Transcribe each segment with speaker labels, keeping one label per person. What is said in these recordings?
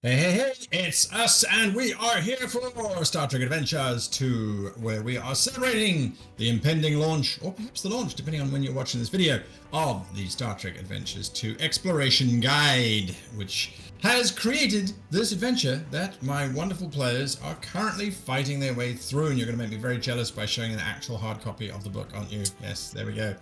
Speaker 1: Hey, hey, hey, it's us, and we are here for Star Trek Adventures 2, where we are celebrating the impending launch, or perhaps the launch, depending on when you're watching this video, of the Star Trek Adventures 2 Exploration Guide, which has created this adventure that my wonderful players are currently fighting their way through, and you're going to make me very jealous by showing an actual hard copy of the book, aren't you? Yes, there we go.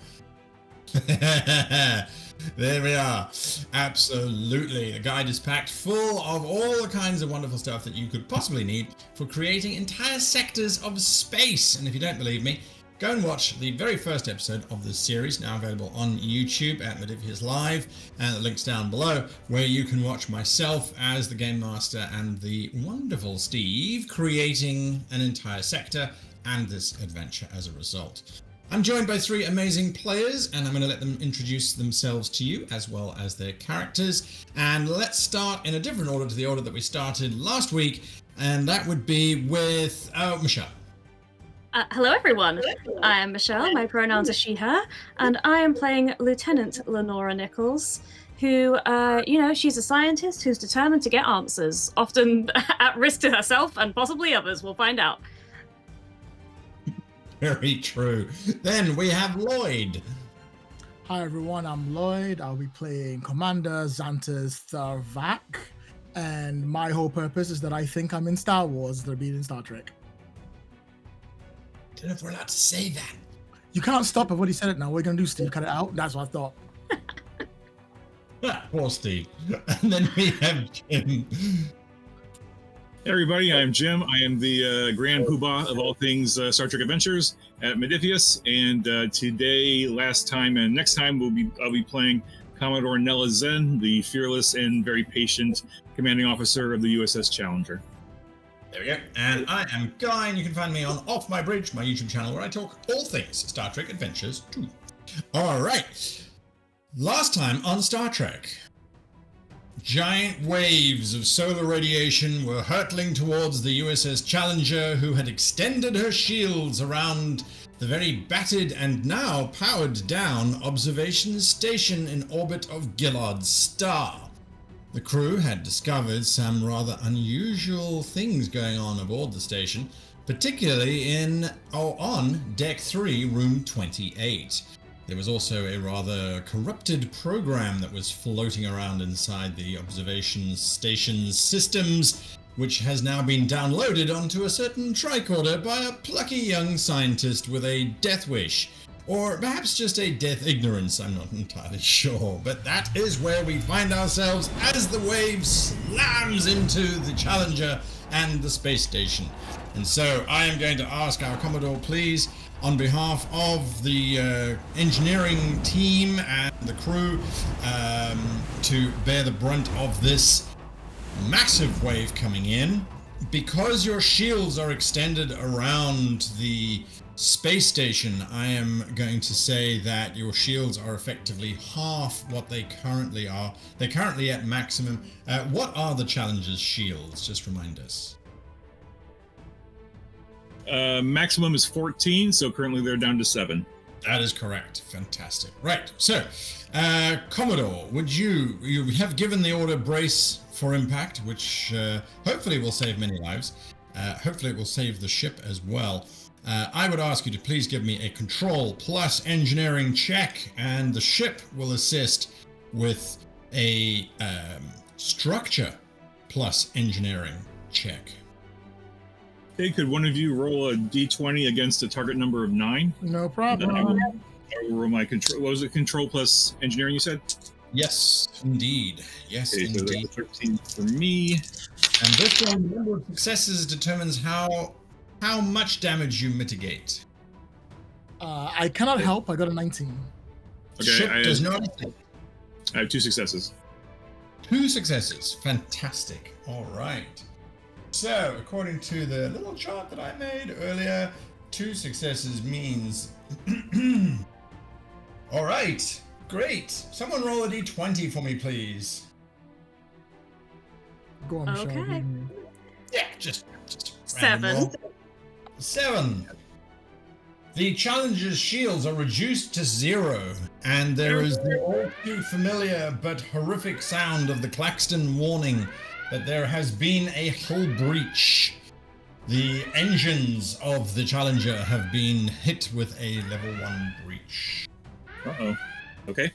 Speaker 1: There we are. Absolutely. The guide is packed full of all the kinds of wonderful stuff that you could possibly need for creating entire sectors of space. And if you don't believe me, go and watch the very first episode of this series, now available on YouTube at Modiphius Live, and the link's down below, where you can watch myself as the Game Master and the wonderful Steve creating an entire sector and this adventure as a result. I'm joined by three amazing players, and I'm going to let them introduce themselves to you as well as their characters. And let's start in a different order to the order that we started last week, and that would be with Michelle.
Speaker 2: Hello everyone, I am Michelle, my pronouns are she, her, and I am playing Lieutenant Lenora Nichols, who, she's a scientist who's determined to get answers, often at risk to herself and possibly others, we'll find out.
Speaker 1: Very true. Then we have Lloyd.
Speaker 3: Hi everyone, I'm Lloyd. I'll be playing Commander Xantas Tharvak, and my whole purpose is that I think I'm in Star Wars, they're being in Star Trek.
Speaker 1: I don't know if we're allowed to say that.
Speaker 3: You can't stop it. What he said it now. What are you gonna do, Steve? Cut it out? That's what I thought.
Speaker 1: Poor Steve. And then we have Jim.
Speaker 4: Hey everybody, I'm Jim. I am the Grand Poobah of all things Star Trek Adventures at Modiphius, and today, last time, and next time I'll be playing Commodore Nella Zen, the fearless and very patient commanding officer of the USS Challenger.
Speaker 1: There we go. And I am Guy, and you can find me on Off My Bridge, my YouTube channel, where I talk all things Star Trek Adventures 2. All right. Last time on Star Trek, giant waves of solar radiation were hurtling towards the USS Challenger, who had extended her shields around the very battered and now powered down observation station in orbit of Gillard's star. The crew had discovered some rather unusual things going on aboard the station, particularly on Deck 3, Room 28. There was also a rather corrupted program that was floating around inside the observation station's systems, which has now been downloaded onto a certain tricorder by a plucky young scientist with a death wish. Or perhaps just a death ignorance, I'm not entirely sure. But that is where we find ourselves as the wave slams into the Challenger and the space station. And so I am going to ask our Commodore, please, on behalf of the engineering team and the crew, to bear the brunt of this massive wave coming in. Because your shields are extended around the space station, I am going to say that your shields are effectively half what they currently are. They're currently at maximum. What are the Challenger's shields? Just remind us.
Speaker 4: Maximum is 14, so currently they're down to 7.
Speaker 1: That is correct. Fantastic. Right. So, Commodore, would you have given the order brace for impact, which hopefully will save many lives. Hopefully it will save the ship as well. I would ask you to please give me a control plus engineering check, and the ship will assist with a structure plus engineering check.
Speaker 4: Okay, could one of you roll a d20 against a target number of 9?
Speaker 3: No problem.
Speaker 4: I will roll my control. What was it? Control plus engineering, you said?
Speaker 1: Yes, indeed. Yes,
Speaker 4: okay,
Speaker 1: indeed.
Speaker 4: So that's 13 for me.
Speaker 1: And this one, the number of successes determines how much damage you mitigate.
Speaker 3: I cannot help. I got a 19.
Speaker 4: Okay,
Speaker 1: Ship does not.
Speaker 4: I have 2 successes.
Speaker 1: 2 successes. Fantastic. All right. So, according to the little chart that I made earlier, 2 successes means... All right. Great. Someone roll a d20 for me, please.
Speaker 3: Go on, Michelle.
Speaker 2: Okay.
Speaker 1: Yeah, just
Speaker 2: 7.
Speaker 1: 7. The Challenger's shields are reduced to 0, and there is the all too familiar but horrific sound of the Claxton warning that there has been a hull breach. The engines of the Challenger have been hit with a level 1 breach.
Speaker 4: Uh-oh. Okay.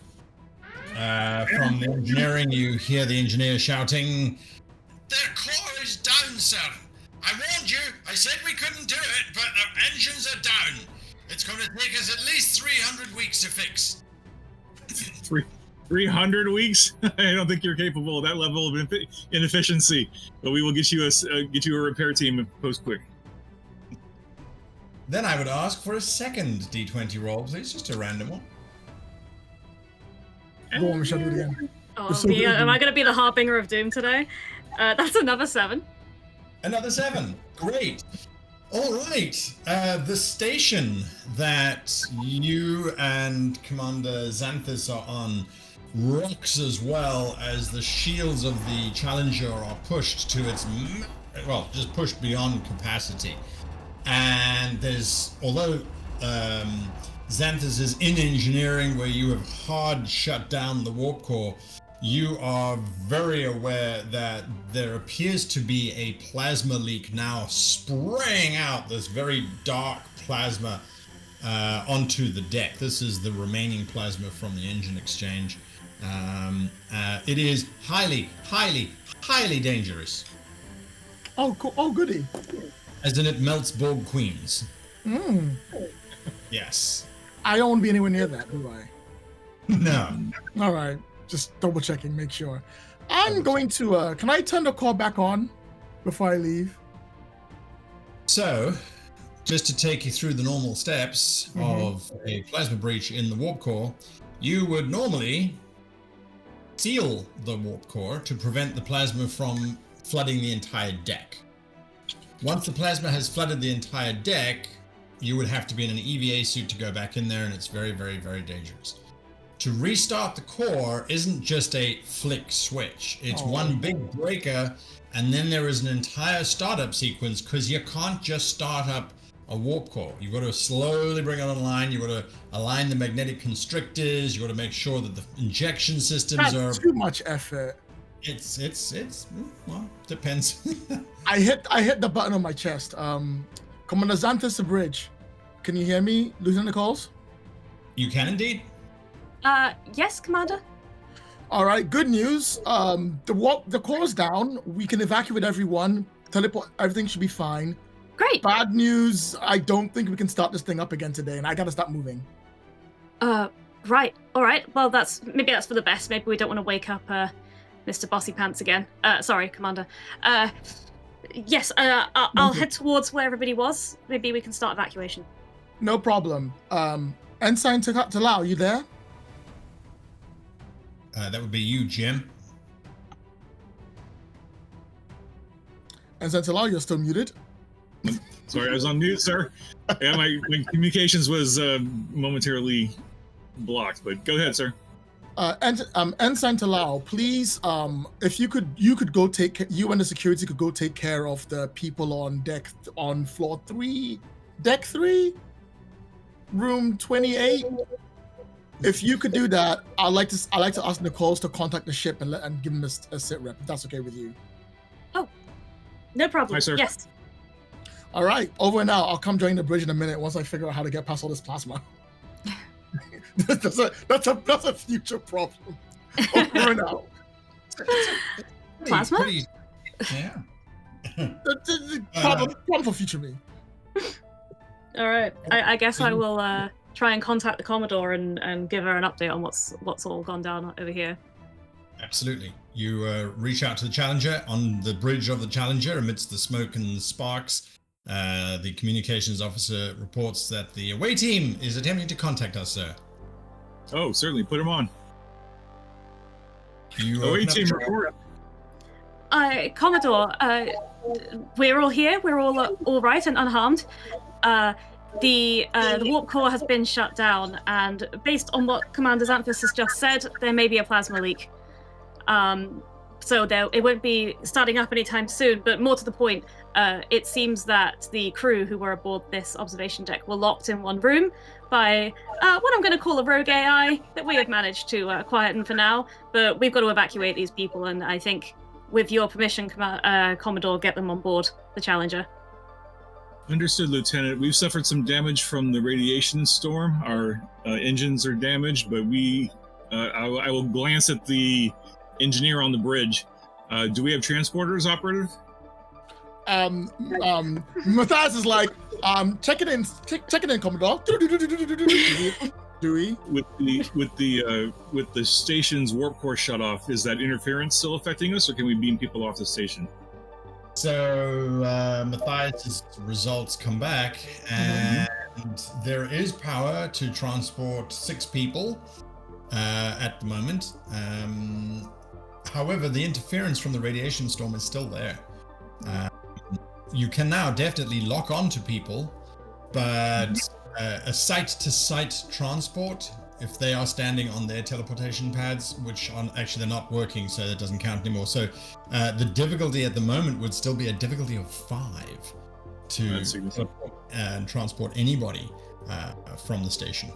Speaker 1: From the engineering, you hear the engineer shouting, "Their core is down, sir. I warned you. I said we couldn't do it, but the engines are down. It's going to take us at least 300 weeks to fix."
Speaker 4: 300 weeks? I don't think you're capable of that level of inefficiency. But we will get you a repair team post quick.
Speaker 1: Then I would ask for a second D20 roll, please, just a random one.
Speaker 3: Go on, Michelle, do it again.
Speaker 2: Oh,
Speaker 3: so good.
Speaker 2: am I going to be the harbinger of doom today? That's another 7.
Speaker 1: Another 7. Great. All right. The station that you and Commander Xanthus are on rocks as well as the shields of the Challenger are pushed to its, just pushed beyond capacity. And there's, although Xanthus is in engineering where you have hard shut down the warp core, you are very aware that there appears to be a plasma leak now spraying out this very dark plasma onto the deck. This is the remaining plasma from the engine exchange. It is highly, highly, highly dangerous.
Speaker 3: Oh, cool. Oh, goody.
Speaker 1: As in it melts Borg Queens.
Speaker 3: Mm.
Speaker 1: Yes.
Speaker 3: I don't want to be anywhere near that, do I?
Speaker 1: No.
Speaker 3: All right. Just double checking, make sure. I'm going to, can I turn the call back on before I leave?
Speaker 1: So, just to take you through the normal steps of a plasma breach in the warp core, you would normally seal the warp core to prevent the plasma from flooding the entire deck. Once the plasma has flooded the entire deck, you would have to be in an EVA suit to go back in there, and it's very, very, very dangerous. To restart the core isn't just a flick switch. It's one big breaker, and then there is an entire startup sequence because you can't just start up a warp core. You've got to slowly bring it online. You've got to align the magnetic constrictors. You've got to make sure that the injection systems
Speaker 3: That's
Speaker 1: are...
Speaker 3: too much effort.
Speaker 1: It's well, depends.
Speaker 3: I hit the button on my chest. Commander Xanthus the bridge. Can you hear me, Lieutenant Nichols?
Speaker 1: You can indeed.
Speaker 2: Yes, Commander.
Speaker 3: All right, good news. The core's down. We can evacuate everyone. Teleport. Everything should be fine.
Speaker 2: Great.
Speaker 3: Bad news. I don't think we can start this thing up again today, and I gotta stop moving.
Speaker 2: Right. All right. Well, that's for the best. Maybe we don't want to wake up Mr. Bossy Pants again. Sorry, Commander. Yes. I'll head towards where everybody was. Maybe we can start evacuation.
Speaker 3: No problem. Ensign Talal, you there?
Speaker 1: That would be you, Jim.
Speaker 3: Ensign Talal, you're still muted.
Speaker 4: Sorry, I was on mute, sir. Yeah, my communications was momentarily blocked, but go ahead, sir.
Speaker 3: Ensign Talal, please, if you could go you and the security could go take care of the people on floor 3, deck 3, room 28. If you could do that, I'd like to ask Nichols to contact the ship and give him a sit rep, if that's okay with you. Oh,
Speaker 2: no problem.
Speaker 4: Hi, sir.
Speaker 2: Yes.
Speaker 3: All right, over and out. I'll come join the bridge in a minute once I figure out how to get past all this plasma. that's a future problem. Over and out.
Speaker 2: Plasma?
Speaker 1: Yeah.
Speaker 3: Problem for future me.
Speaker 2: All right. I guess I will try and contact the Commodore and give her an update on what's all gone down over here.
Speaker 1: Absolutely. You reach out to the Challenger on the bridge of the Challenger amidst the smoke and sparks. The communications officer reports that the away team is attempting to contact us, sir.
Speaker 4: Oh, certainly. Put him on.
Speaker 1: Away
Speaker 4: team report.
Speaker 2: Commodore, we're all here. We're all right and unharmed. The warp core has been shut down, and based on what Commander Xanthus has just said, there may be a plasma leak. So it won't be starting up anytime soon, but more to the point, it seems that the crew who were aboard this observation deck were locked in one room by what I'm going to call a rogue AI that we have managed to quieten for now, but we've got to evacuate these people, and I think with your permission, Commodore, get them on board the Challenger.
Speaker 4: Understood, Lieutenant. We've suffered some damage from the radiation storm. Our engines are damaged, but I will glance at the engineer on the bridge. Do we have transporters operative?
Speaker 3: Matthias is like, check it in, Commodore. Do we?
Speaker 4: With the station's warp core shut off, is that interference still affecting us, or can we beam people off the station?
Speaker 1: So Matthias's results come back, and there is power to transport 6 people at the moment. However, the interference from the radiation storm is still there. You can now definitely lock on to people, but a site-to-site transport, if they are standing on their teleportation pads, which actually they're not working, so that doesn't count anymore. So the difficulty at the moment would still be a difficulty of 5 to transport anybody from the station.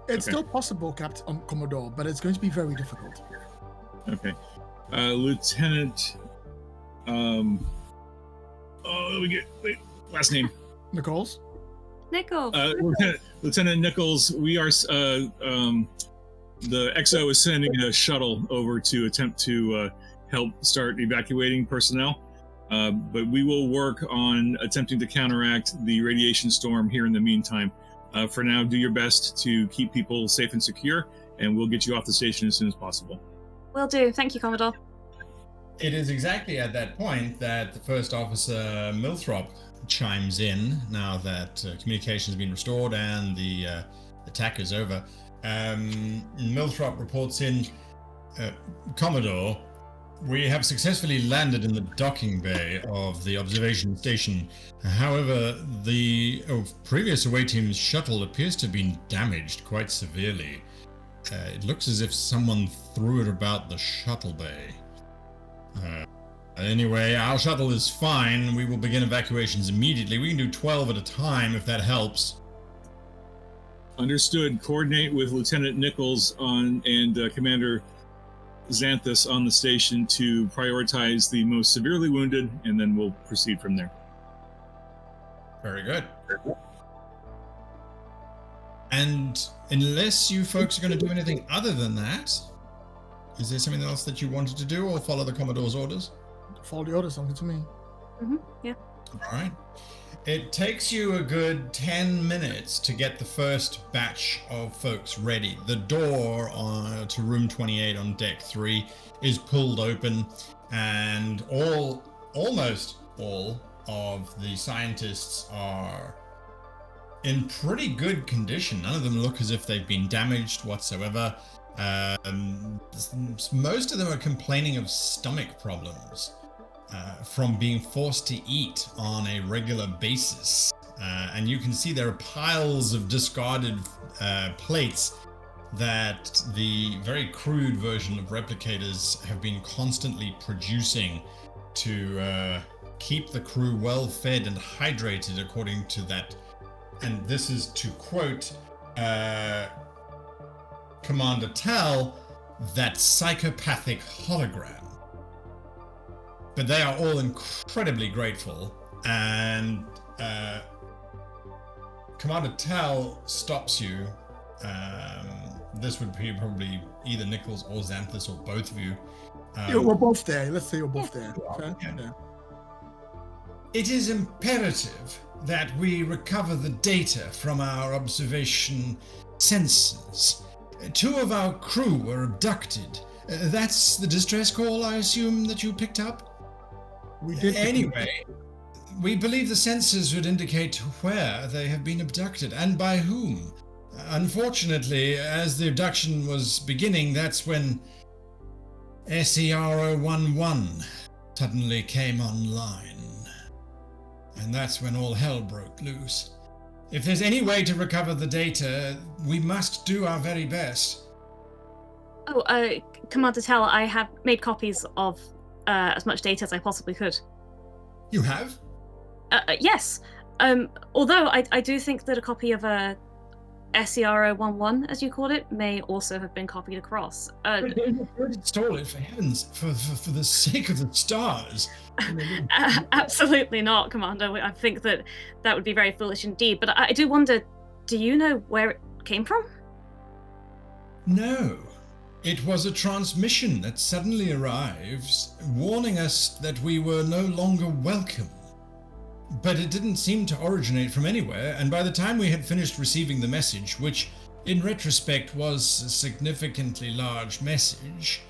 Speaker 3: It's still possible, Captain Commodore, but it's going to be very difficult.
Speaker 4: Okay. Lieutenant... last name.
Speaker 3: Nichols?
Speaker 2: Nichols.
Speaker 4: Lieutenant Nichols, we are... the XO is sending a shuttle over to attempt to help start evacuating personnel. But we will work on attempting to counteract the radiation storm here in the meantime. For now, do your best to keep people safe and secure, and we'll get you off the station as soon as possible.
Speaker 2: Will do. Thank you, Commodore.
Speaker 1: It is exactly at that point that the First Officer Milthrop chimes in, now that communication has been restored and the attack is over. Milthrop reports in, Commodore, we have successfully landed in the docking bay of the observation station. However, the previous away team's shuttle appears to have been damaged quite severely. It looks as if someone threw it about the shuttle bay. Anyway, our shuttle is fine. We will begin evacuations immediately. We can do 12 at a time if that helps.
Speaker 4: Understood. Coordinate with Lieutenant Nichols and Commander Xanthus on the station to prioritize the most severely wounded, and then we'll proceed from there.
Speaker 1: Very good. And unless you folks are going to do anything other than that, is there something else that you wanted to do, or follow the Commodore's orders?
Speaker 3: Follow the orders, something to me.
Speaker 2: Yeah.
Speaker 1: All right. It takes you a good 10 minutes to get the first batch of folks ready. The door to room 28 on deck 3 is pulled open, and almost all of the scientists are in pretty good condition. None of them look as if they've been damaged whatsoever. Most of them are complaining of stomach problems from being forced to eat on a regular basis. And you can see there are piles of discarded plates that the very crude version of replicators have been constantly producing to keep the crew well fed and hydrated, according to that. And this is to quote Commander Tal, that psychopathic hologram. But they are all incredibly grateful, and Commander Tal stops you. This would be probably either Nichols or Xanthus or both of you.
Speaker 3: Yeah, we're both there. Let's say we're both there. Okay?
Speaker 1: Yeah. It is imperative that we recover the data from our observation sensors. 2 of our crew were abducted. That's the distress call, I assume, that you picked up?
Speaker 3: We did.
Speaker 1: Anyway, we believe the sensors would indicate where they have been abducted and by whom. Unfortunately, as the abduction was beginning, that's when SER-011 suddenly came online. And that's when all hell broke loose. If there's any way to recover the data, we must do our very best.
Speaker 2: Commander Tal, I have made copies of as much data as I possibly could.
Speaker 1: You have?
Speaker 2: Yes. Although I do think that a copy of SER011, as you called it, may also have been copied across.
Speaker 1: But don't install it, for heavens, for the sake of the stars.
Speaker 2: Absolutely not, Commander. I think that would be very foolish indeed. But I do wonder, do you know where it came from?
Speaker 1: No. It was a transmission that suddenly arrives, warning us that we were no longer welcome. But it didn't seem to originate from anywhere, and by the time we had finished receiving the message, which in retrospect was a significantly large message,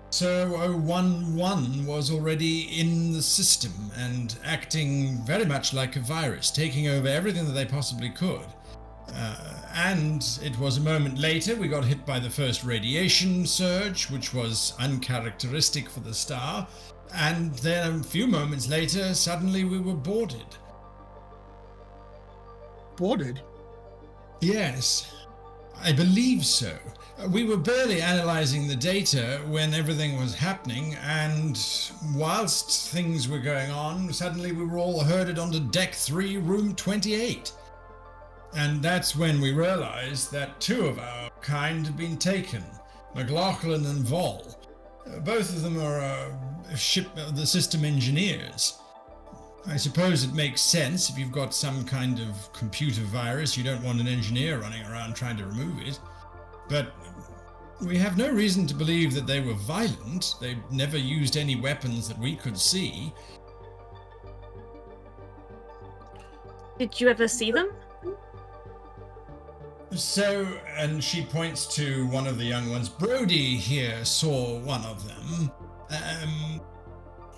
Speaker 1: so 011 was already in the system and acting very much like a virus, taking over everything that they possibly could. And it was a moment later we got hit by the first radiation surge, which was uncharacteristic for the star, and then a few moments later, suddenly we were boarded.
Speaker 3: Boarded?
Speaker 1: Yes, I believe so. We were barely analyzing the data when everything was happening, and whilst things were going on, suddenly we were all herded onto Deck 3, Room 28. And that's when we realized that two of our kind had been taken, McLaughlin and Vol. Both of them are the system engineers. I suppose it makes sense. If you've got some kind of computer virus, you don't want an engineer running around trying to remove it. But we have no reason to believe that they were violent. They never used any weapons that we could see.
Speaker 2: Did you ever see them?
Speaker 1: So, and she points to one of the young ones. Brody here saw one of them.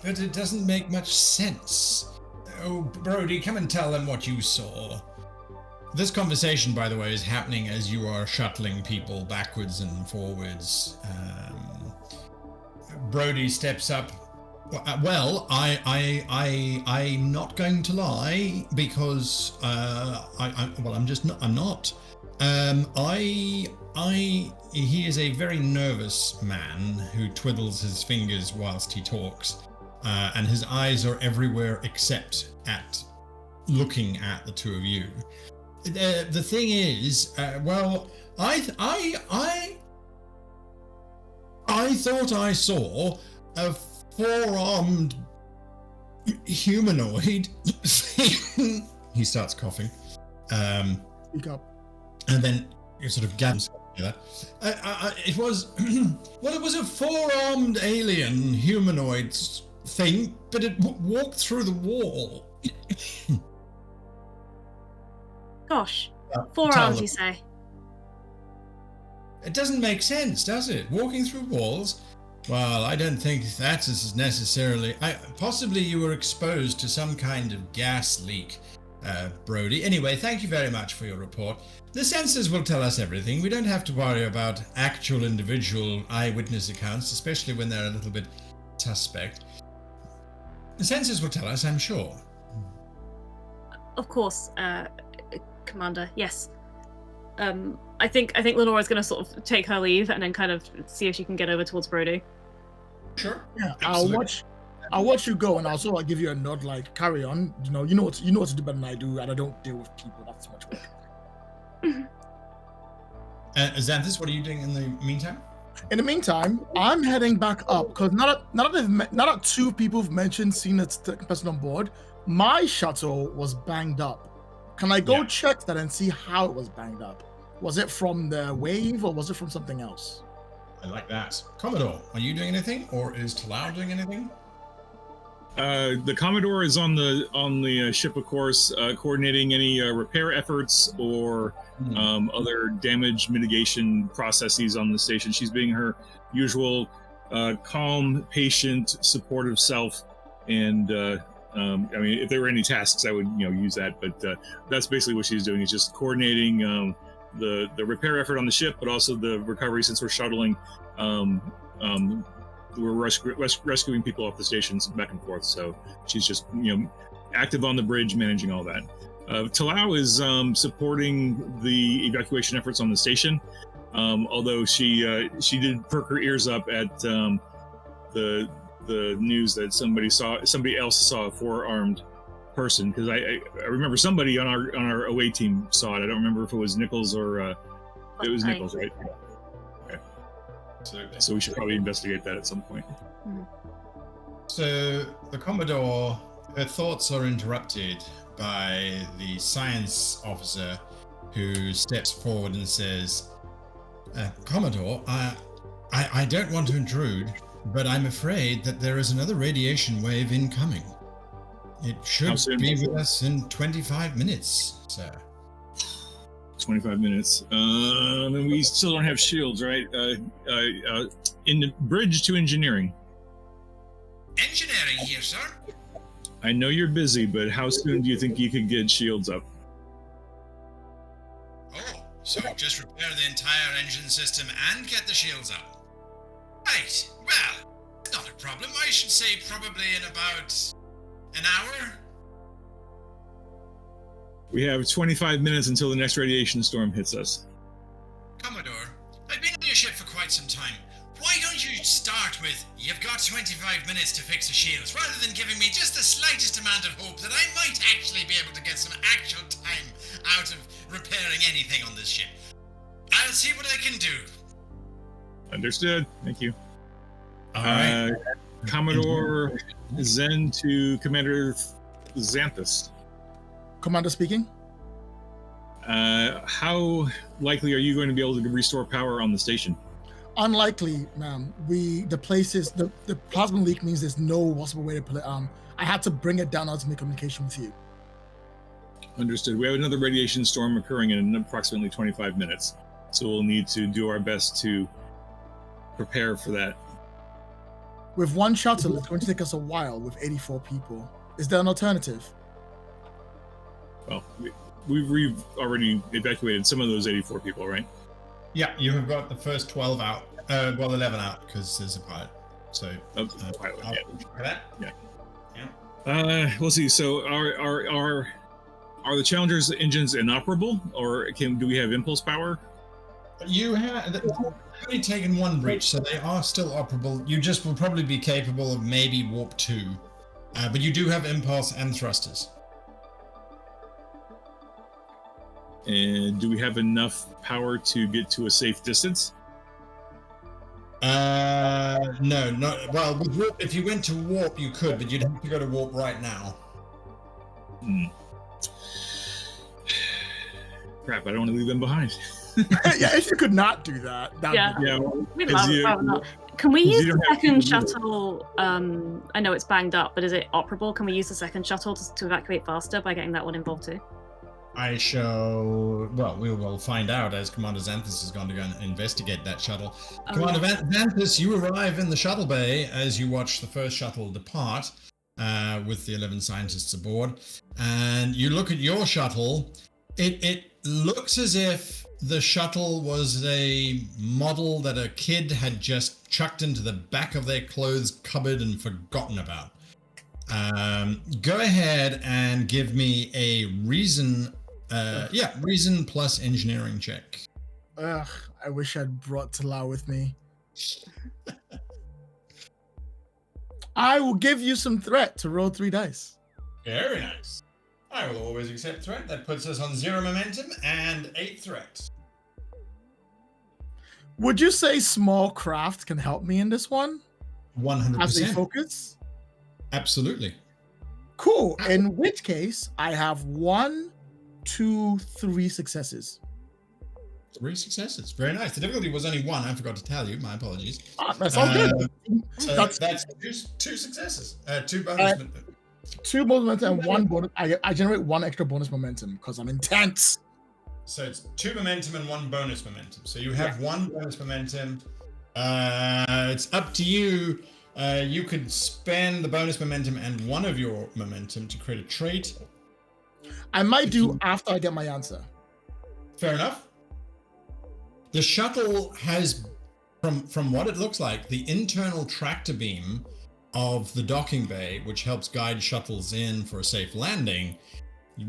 Speaker 1: But it doesn't make much sense. Oh, Brody, come and tell them what you saw. This conversation, by the way, is happening as you are shuttling people backwards and forwards. Brody steps up. Well, I'm not going to lie because I'm not. He is a very nervous man who twiddles his fingers whilst he talks, and his eyes are everywhere except at looking at the two of you. The thing is, I thought I saw a four-armed humanoid thing. He starts coughing.
Speaker 3: Speak up.
Speaker 1: And then you sort of gathers together. It was, well, it was a four-armed alien humanoid thing, but it walked through the wall. Gosh,
Speaker 2: 4 arms, you say?
Speaker 1: It doesn't make sense, does it? Walking through walls? Well, I don't think that is necessarily... possibly you were exposed to some kind of gas leak, Brody. Anyway, thank you very much for your report. The sensors will tell us everything. We don't have to worry about actual individual eyewitness accounts, especially when they're a little bit suspect. The sensors will tell us, I'm sure.
Speaker 2: Of course, Commander, yes. I think Lenora's going to sort of take her leave and then kind of see if she can get over towards Brody.
Speaker 1: Sure.
Speaker 3: Yeah, I'll watch you go, and I'll sort of give you a nod, like carry on. You know what to do better than I do, and I don't deal with people. That's much work.
Speaker 1: Xanthus, what are you doing in the meantime?
Speaker 3: In the meantime, I'm heading back up because not that two people have mentioned seeing a person on board. My shuttle was banged up. Can I go check that and see how it was banged up? Was it from the wave or was it from something else?
Speaker 1: I like that. Commodore, are you doing anything, or is Talau doing anything?
Speaker 4: The Commodore is on the ship, of course, coordinating any repair efforts or other damage mitigation processes on the station. She's being her usual calm, patient, supportive self, and I mean, if there were any tasks, I would use that. But that's basically what she's doing. Is just coordinating the repair effort on the ship, but also the recovery, since we're shuttling. We're rescuing people off the stations back and forth, so she's just active on the bridge, managing all that. Talau is supporting the evacuation efforts on the station, although she did perk her ears up at the news that somebody else saw a four-armed person, because I remember somebody on our away team saw it. I don't remember if it was Nichols or it was Nichols, right? Okay. So we should probably investigate that at some point.
Speaker 1: So the Commodore, her thoughts are interrupted by the science officer, who steps forward and says, Commodore, I don't want to intrude, but I'm afraid that there is another radiation wave incoming. It should be with us in 25 minutes, sir.
Speaker 4: 25 minutes. And we still don't have shields, right? In the bridge to engineering.
Speaker 1: Engineering here, sir.
Speaker 4: I know you're busy, but how soon do you think you could get shields up?
Speaker 1: Oh, so just repair the entire engine system and get the shields up. Right, well, not a problem. I should say probably in about an hour.
Speaker 4: We have 25 minutes until the next radiation storm hits us.
Speaker 1: Commodore, I've been on your ship for quite some time. Why don't you start with, you've got 25 minutes to fix the shields, rather than giving me just the slightest amount of hope that I might actually be able to get some actual time out of repairing anything on this ship. I'll see what I can do.
Speaker 4: Understood. Thank you.
Speaker 1: All right.
Speaker 4: Commodore Zen to Commander Xanthus.
Speaker 3: Commander speaking.
Speaker 4: How likely are you going to be able to restore power on the station?
Speaker 3: Unlikely, ma'am. The plasma leak means there's no possible way to play. I had to bring it down to make communication with you.
Speaker 4: Understood. We have another radiation storm occurring in approximately 25 minutes, so we'll need to do our best to prepare for that.
Speaker 3: With one shuttle, it's going to take us a while with 84 people. Is there an alternative?
Speaker 4: Well, we've already evacuated some of those 84 people, right?
Speaker 1: Yeah, you have got the first 12 out. 11 out, because there's a pilot. So,
Speaker 4: pilot,
Speaker 1: I'll try that.
Speaker 4: Yeah. We'll see. So, are the Challenger's engines inoperable, or do we have impulse power?
Speaker 1: You have only taken one breach, so they are still operable. You just will probably be capable of maybe warp 2, but you do have impulse and thrusters.
Speaker 4: And do we have enough power to get to a safe distance?
Speaker 1: No, not well. With warp, if you went to warp, you could, but you'd have to go to warp right now.
Speaker 4: Crap! I don't want to leave them behind.
Speaker 3: Yeah, if you could not do that.
Speaker 2: We'd rather not. Can we use the second shuttle? I know it's banged up, but is it operable? Can we use the second shuttle to evacuate faster by getting that one involved too?
Speaker 1: I shall. Well, we will find out as Commander Xanthus is going to go and investigate that shuttle. Commander Xanthus, you arrive in the shuttle bay as you watch the first shuttle depart with the 11 scientists aboard, and you look at your shuttle. It looks as if the shuttle was a model that a kid had just chucked into the back of their clothes cupboard and forgotten about. Go ahead and give me a reason. Reason plus engineering check.
Speaker 3: Ugh, I wish I'd brought Talal with me. I will give you some threat to roll 3 dice.
Speaker 1: Very nice. I will always accept threat. That puts us on 0 momentum and 8 threat.
Speaker 3: Would you say small craft can help me in this one?
Speaker 1: 100%.
Speaker 3: As a focus?
Speaker 1: Absolutely.
Speaker 3: Cool. In which case, I have 1, 2, 3 successes.
Speaker 1: 3 successes. Very nice. The difficulty was only 1. I forgot to tell you. My apologies.
Speaker 3: That's all good.
Speaker 1: So that's 2 successes. 2 bonus.
Speaker 3: 2 bonus momentum and 1 bonus. I generate 1 extra bonus momentum because I'm intense.
Speaker 1: So it's 2 momentum and 1 bonus momentum. So you have 1 bonus momentum. It's up to you. You could spend the bonus momentum and 1 of your momentum to create a trait.
Speaker 3: I might do after I get my answer.
Speaker 1: Fair enough. The shuttle has, from what it looks like, the internal tractor beam of the docking bay, which helps guide shuttles in for a safe landing,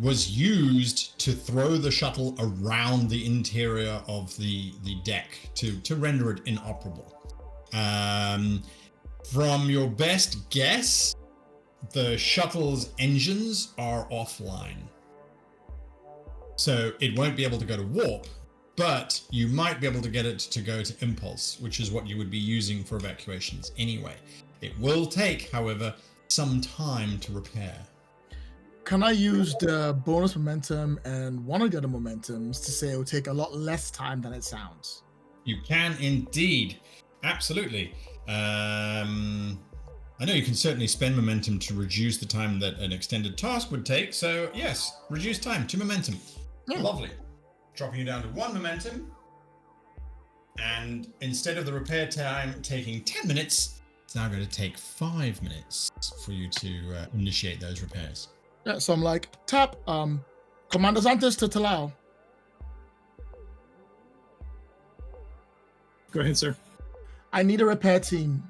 Speaker 1: was used to throw the shuttle around the interior of the deck to render it inoperable. From your best guess, the shuttle's engines are offline. So it won't be able to go to warp, but you might be able to get it to go to impulse, which is what you would be using for evacuations anyway. It will take, however, some time to repair.
Speaker 3: Can I use the bonus momentum and one of the other momentums to say it will take a lot less time than it sounds?
Speaker 1: You can indeed. Absolutely. I know you can certainly spend momentum to reduce the time that an extended task would take. So yes, reduce time, 2 momentum.
Speaker 3: Yeah.
Speaker 1: Lovely. Dropping you down to 1 momentum. And instead of the repair time taking 10 minutes, it's now going to take 5 minutes for you to initiate those repairs.
Speaker 3: Yeah, so I'm like, tap, Commander Santos to Talal.
Speaker 4: Go ahead, sir.
Speaker 3: I need a repair team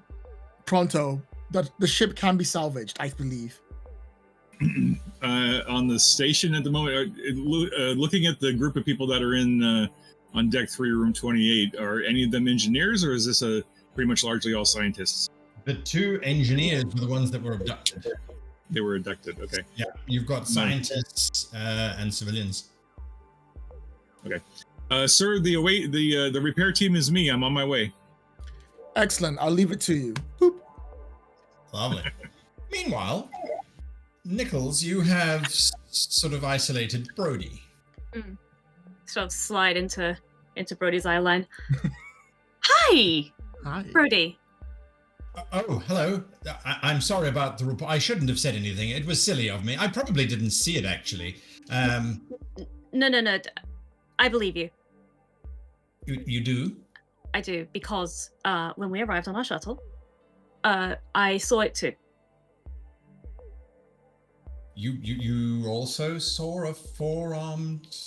Speaker 3: pronto. That the ship can be salvaged, I believe.
Speaker 4: On the station at the moment, looking at the group of people that are in on deck 3, room 28, are any of them engineers, or is this a pretty much largely all scientists?
Speaker 1: The 2 engineers were the ones that were abducted.
Speaker 4: They were abducted. Okay.
Speaker 1: Yeah, you've got scientists and civilians.
Speaker 4: Okay. Sir, the repair team is me. I'm on my way.
Speaker 3: Excellent. I'll leave it to you. Boop.
Speaker 1: Lovely. Meanwhile, Nichols, you have sort of isolated Brody.
Speaker 2: Sort of slide into Brody's eye line. Hi,
Speaker 3: Hi.
Speaker 2: Brody.
Speaker 1: Oh, hello. I'm sorry about the report. I shouldn't have said anything. It was silly of me. I probably didn't see it, actually.
Speaker 2: No. I believe you.
Speaker 1: You do?
Speaker 2: I do, because when we arrived on our shuttle, I saw it too.
Speaker 1: You also saw a 4-armed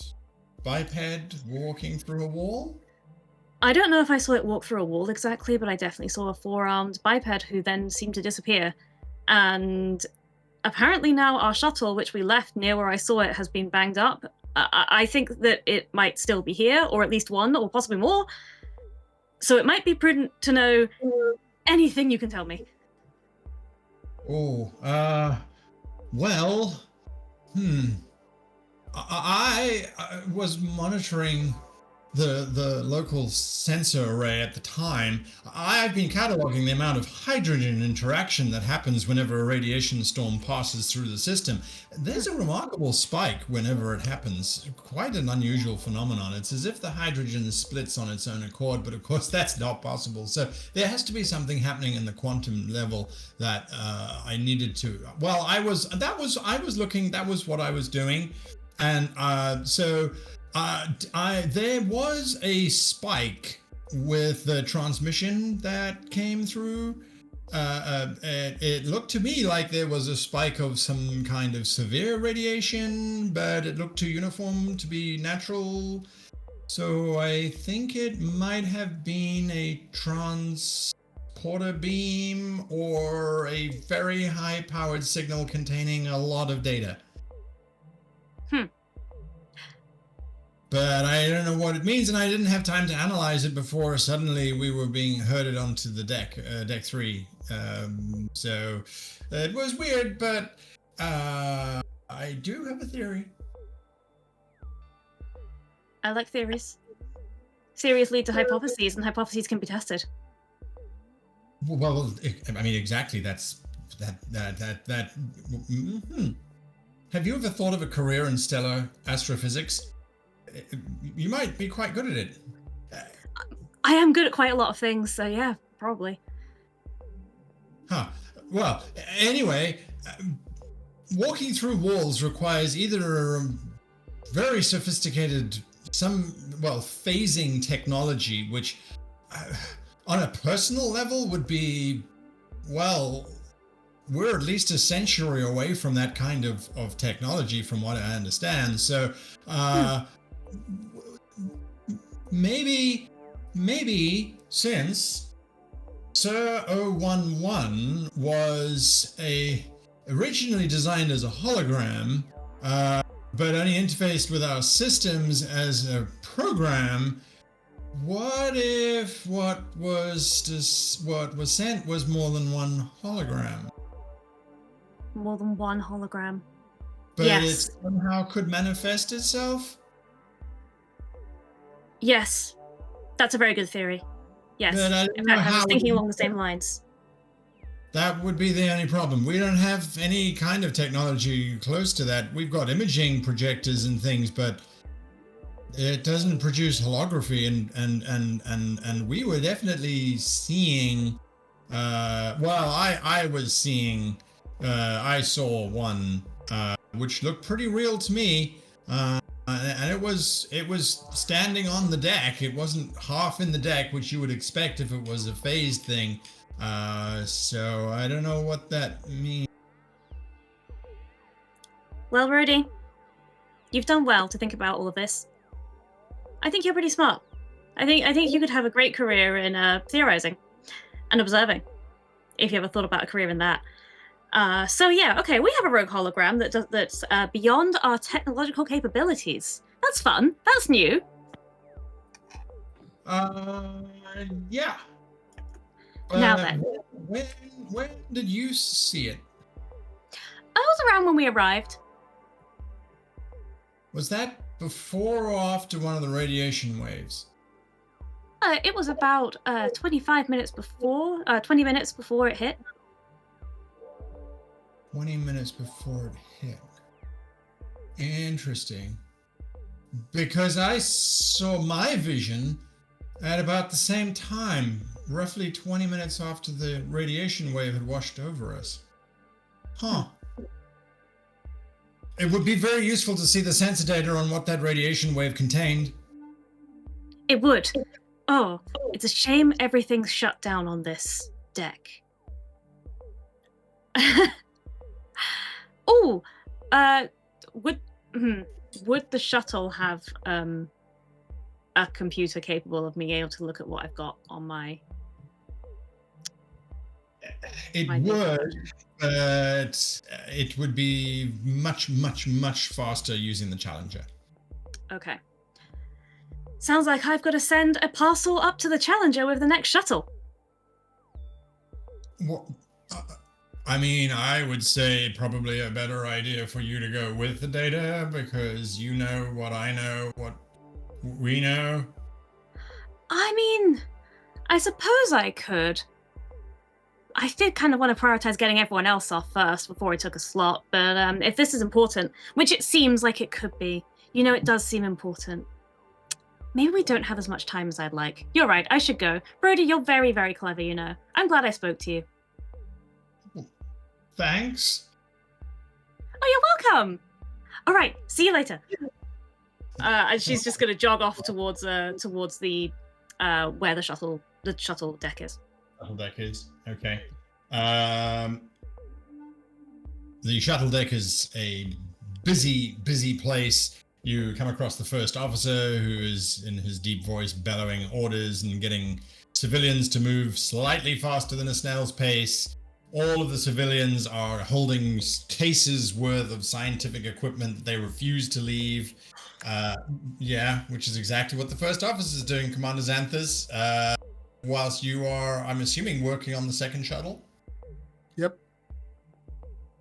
Speaker 1: biped walking through a wall?
Speaker 2: I don't know if I saw it walk through a wall exactly, but I definitely saw a 4-armed biped who then seemed to disappear. And apparently now our shuttle, which we left near where I saw it, has been banged up. I think that it might still be here, or at least one, or possibly more. So it might be prudent to know anything you can tell me.
Speaker 1: Oh, well, I was monitoring the local sensor array at the time. I've been cataloging the amount of hydrogen interaction that happens whenever a radiation storm passes through the system. There's a remarkable spike whenever it happens. Quite an unusual phenomenon. It's as if the hydrogen splits on its own accord, but of course that's not possible. So there has to be something happening in the quantum level that I needed to. Well, that was what I was doing, and there was a spike with the transmission that came through. It looked to me like there was a spike of some kind of severe radiation, but it looked too uniform to be natural. So I think it might have been a transporter beam or a very high-powered signal containing a lot of data. But I don't know what it means, and I didn't have time to analyze it before suddenly we were being herded onto the deck 3. So it was weird, but I do have a theory.
Speaker 2: I like theories. Theories lead to hypotheses, and hypotheses can be tested.
Speaker 1: Well, I mean, exactly. That's that. Have you ever thought of a career in stellar astrophysics? You might be quite good at it.
Speaker 2: I am good at quite a lot of things, so yeah, probably.
Speaker 1: Huh. Well, anyway, walking through walls requires either a very sophisticated, phasing technology, which on a personal level would be, well, we're at least a century away from that kind of technology from what I understand. So, maybe since Sir 011 was originally designed as a hologram, but only interfaced with our systems as a program, what if what was sent was more than one hologram?
Speaker 2: more than one hologram.
Speaker 1: But
Speaker 2: Yes.
Speaker 1: it somehow could manifest itself?
Speaker 2: Yes, that's a very good theory. Yes.
Speaker 1: But I don't
Speaker 2: In
Speaker 1: know
Speaker 2: fact, I was
Speaker 1: how
Speaker 2: thinking
Speaker 1: we-
Speaker 2: along the same lines.
Speaker 1: That would be the only problem. We don't have any kind of technology close to that. We've got imaging projectors and things, but it doesn't produce holography, and we were definitely seeing. I was seeing. I saw one which looked pretty real to me, and it was standing on the deck. It wasn't half in the deck, which you would expect if it was a phased thing. So I don't know what that means.
Speaker 2: Well, Rhodey, you've done well to think about all of this. I think you're pretty smart. I think you could have a great career in theorizing and observing, if you ever thought about a career in that. So yeah, okay, we have a rogue hologram that's beyond our technological capabilities. That's fun. That's new.
Speaker 1: Yeah.
Speaker 2: Now then.
Speaker 1: When did you see it?
Speaker 2: I was around when we arrived.
Speaker 1: Was that before or after one of the radiation waves?
Speaker 2: It was about 25 minutes before, 20 minutes before it hit.
Speaker 1: 20 minutes before it hit. Interesting. Because I saw my vision at about the same time, roughly 20 minutes after the radiation wave had washed over us. Huh. It would be very useful to see the sensor data on what that radiation wave contained.
Speaker 2: It would. Oh, it's a shame everything's shut down on this deck. Oh, would the shuttle have a computer capable of being able to look at what I've got on my?
Speaker 1: It
Speaker 2: My
Speaker 1: would, but it would be much, much, much faster using the Challenger.
Speaker 2: Okay. Sounds like I've got to send a parcel up to the Challenger with the next shuttle.
Speaker 1: What? I mean, I would say probably a better idea for you to go with the data because you know what I know, what we know.
Speaker 2: I mean, I suppose I could. I did kind of want to prioritize getting everyone else off first before I took a slot, but if this is important, which it seems like it could be, you know, it does seem important. Maybe we don't have as much time as I'd like. You're right, I should go. Brody, you're very, very clever, you know. I'm glad I spoke to you.
Speaker 1: Thanks.
Speaker 2: Oh, you're welcome. All right, see you later. And she's just going to jog off towards the where the shuttle deck is.
Speaker 1: Shuttle deck is okay. The shuttle deck is a busy place. You come across the first officer who is in his deep voice bellowing orders and getting civilians to move slightly faster than a snail's pace. All of the civilians are holding cases worth of scientific equipment that they refuse to leave. Which is exactly what the first officer is doing, Commander Xanthus. Whilst you are, I'm assuming, working on the second shuttle?
Speaker 3: Yep.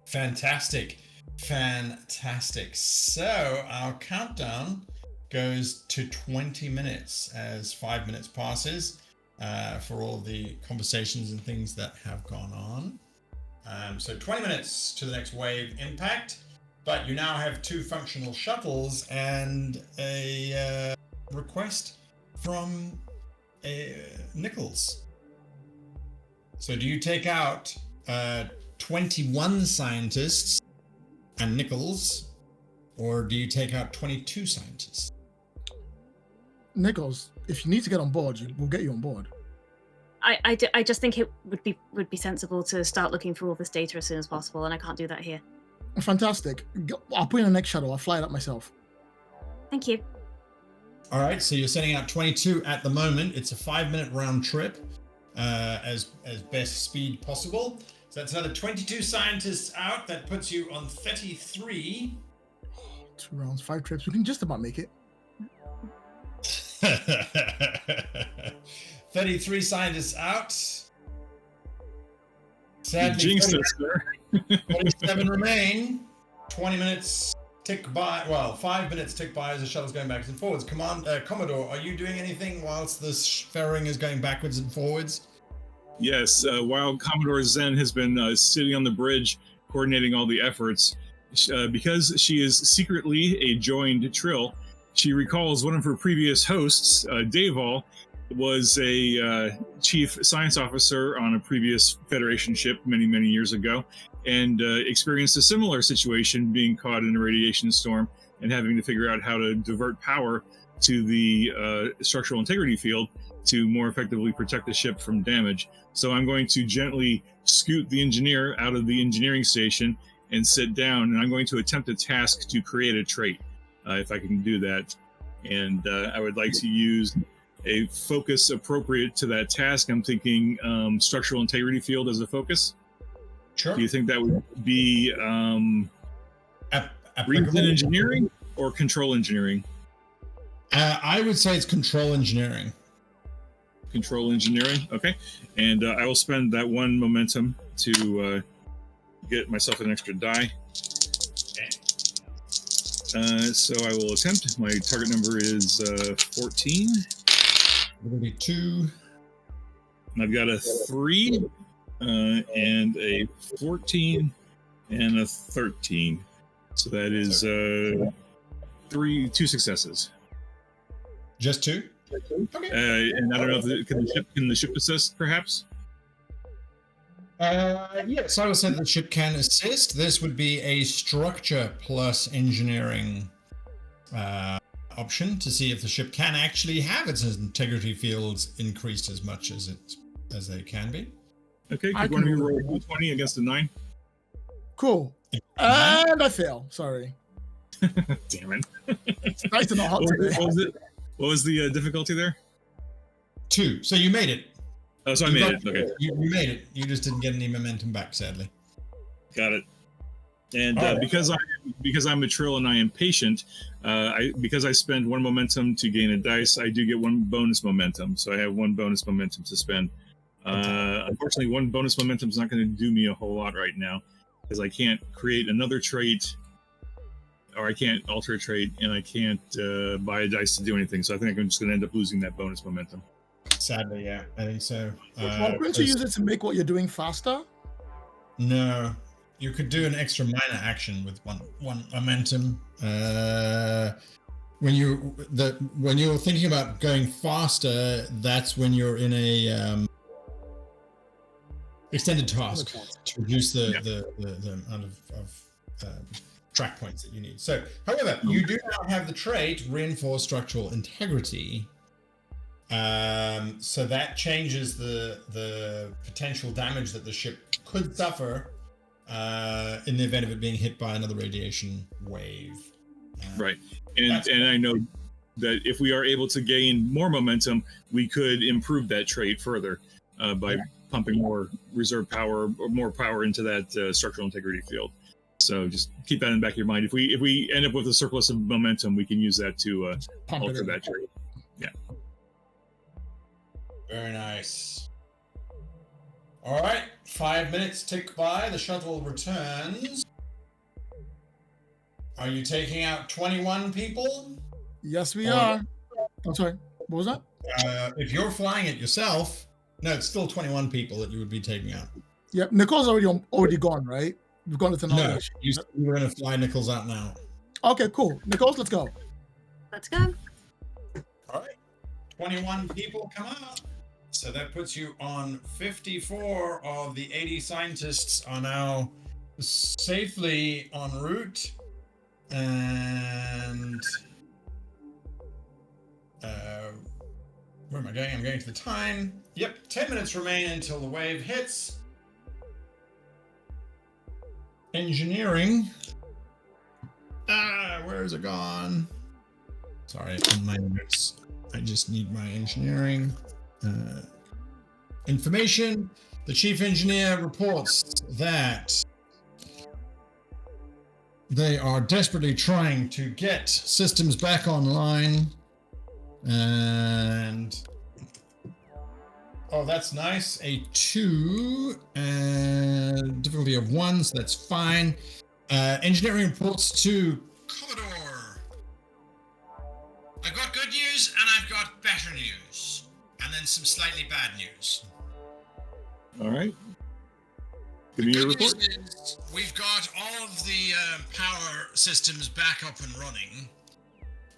Speaker 1: Fantastic. So our countdown goes to 20 minutes as 5 minutes passes for all the conversations and things that have gone on. So 20 minutes to the next wave impact, but you now have 2 functional shuttles and a request from Nichols. So do you take out 21 scientists and Nichols, or do you take out 22 scientists?
Speaker 3: Nichols, if you need to get on board, we'll get you on board.
Speaker 2: I just think it would be sensible to start looking through all this data as soon as possible, and I can't do that here.
Speaker 3: Fantastic. I'll put in the next shuttle. I'll fly it up myself.
Speaker 2: Thank you.
Speaker 1: All right, so you're sending out 22 at the moment. It's a 5-minute round trip, as best speed possible. So that's another 22 scientists out. That puts you on 33.
Speaker 3: 2 rounds, 5 trips. We can just about make it.
Speaker 1: 33 scientists out.
Speaker 4: You
Speaker 1: Sadly,
Speaker 4: jinxed
Speaker 1: 30
Speaker 4: us, sir.
Speaker 1: 27 remain. 20 minutes tick by. Well, 5 minutes tick by as the shuttle's going backwards and forwards. Commodore, are you doing anything whilst the ferrying is going backwards and forwards?
Speaker 4: Yes, while Commodore Zen has been sitting on the bridge coordinating all the efforts, because she is secretly a joined Trill, she recalls one of her previous hosts, Davol, was a chief science officer on a previous Federation ship many, many years ago, and experienced a similar situation, being caught in a radiation storm and having to figure out how to divert power to the structural integrity field to more effectively protect the ship from damage. So I'm going to gently scoot the engineer out of the engineering station and sit down, and I'm going to attempt a task to create a trait, if I can do that. And I would like to use a focus appropriate to that task. I'm thinking structural integrity field as a focus.
Speaker 1: Sure.
Speaker 4: Do you think that would be reason engineering or control engineering?
Speaker 1: I would say it's control engineering.
Speaker 4: Control engineering, okay. And I will spend that one momentum to get myself an extra die. So I will attempt. My target number is 14.
Speaker 1: It'll be 2.
Speaker 4: And I've got a 3 and a 14 and a 13. So that is 2 successes.
Speaker 1: Just 2? Okay.
Speaker 4: And I don't know if can the ship assist, perhaps?
Speaker 1: Yes, I would say that the ship can assist. This would be a structure plus engineering option to see if the ship can actually have its integrity fields increased as much as they can be.
Speaker 4: Okay, could one of you roll a 20 against a 9?
Speaker 3: Cool. And I fail. Sorry.
Speaker 4: Damn it.
Speaker 3: It's nice to know how today.
Speaker 4: What was the difficulty there?
Speaker 1: 2. So you made it.
Speaker 4: Oh, so I made it. Okay.
Speaker 1: You made it. You just didn't get any momentum back, sadly.
Speaker 4: Got it. And
Speaker 1: right.
Speaker 4: because I'm a Trill and I am patient, because I spend 1 momentum to gain a dice, I do get 1 bonus momentum. So I have 1 bonus momentum to spend. Unfortunately, 1 bonus momentum is not going to do me a whole lot right now, because I can't create another trait, or I can't alter a trait, and I can't buy a dice to do anything. So I think I'm just going to end up losing that bonus momentum.
Speaker 1: Sadly, yeah, I think so.
Speaker 3: Couldn't you use it to make what you're doing faster?
Speaker 1: No, you could do an extra minor action with one momentum. When you're thinking about going faster, that's when you're in a extended task to reduce the amount of track points that you need. So, however, you do now have the trait Reinforce Structural Integrity. So that changes the potential damage that the ship could suffer in the event of it being hit by another radiation wave.
Speaker 4: Right. And I know that if we are able to gain more momentum, we could improve that trait further by pumping more reserve power or more power into that structural integrity field. So just keep that in the back of your mind. If we end up with a surplus of momentum, we can use that to alter that trait. Yeah.
Speaker 1: Very nice. All right, 5 minutes tick by. The shuttle returns. Are you taking out 21 people?
Speaker 3: Yes, we are. I'm sorry. What was that?
Speaker 1: If you're flying it yourself, no, it's still 21 people that you would be taking out.
Speaker 3: Yep, Nicole's already gone, right? We've gone to
Speaker 1: No, you were going to fly Nichols out now.
Speaker 3: Okay, cool. Nichols, let's go.
Speaker 2: Let's go.
Speaker 1: All right, 21 people come out. So that puts you on 54 of the 80 scientists are now safely en route. And where am I going? I'm going to the time. Yep, 10 minutes remain until the wave hits. Engineering. Where is it gone? Sorry, on my notes. I just need my engineering. Information. The chief engineer reports that they are desperately trying to get systems back online, and Oh, that's nice. A 2 and difficulty of 1, so that's fine. Engineering reports to Commodore. I've got good news and I've got better news. And then some slightly bad news.
Speaker 4: All right. Give me your report.
Speaker 1: We've got all of the power systems back up and running.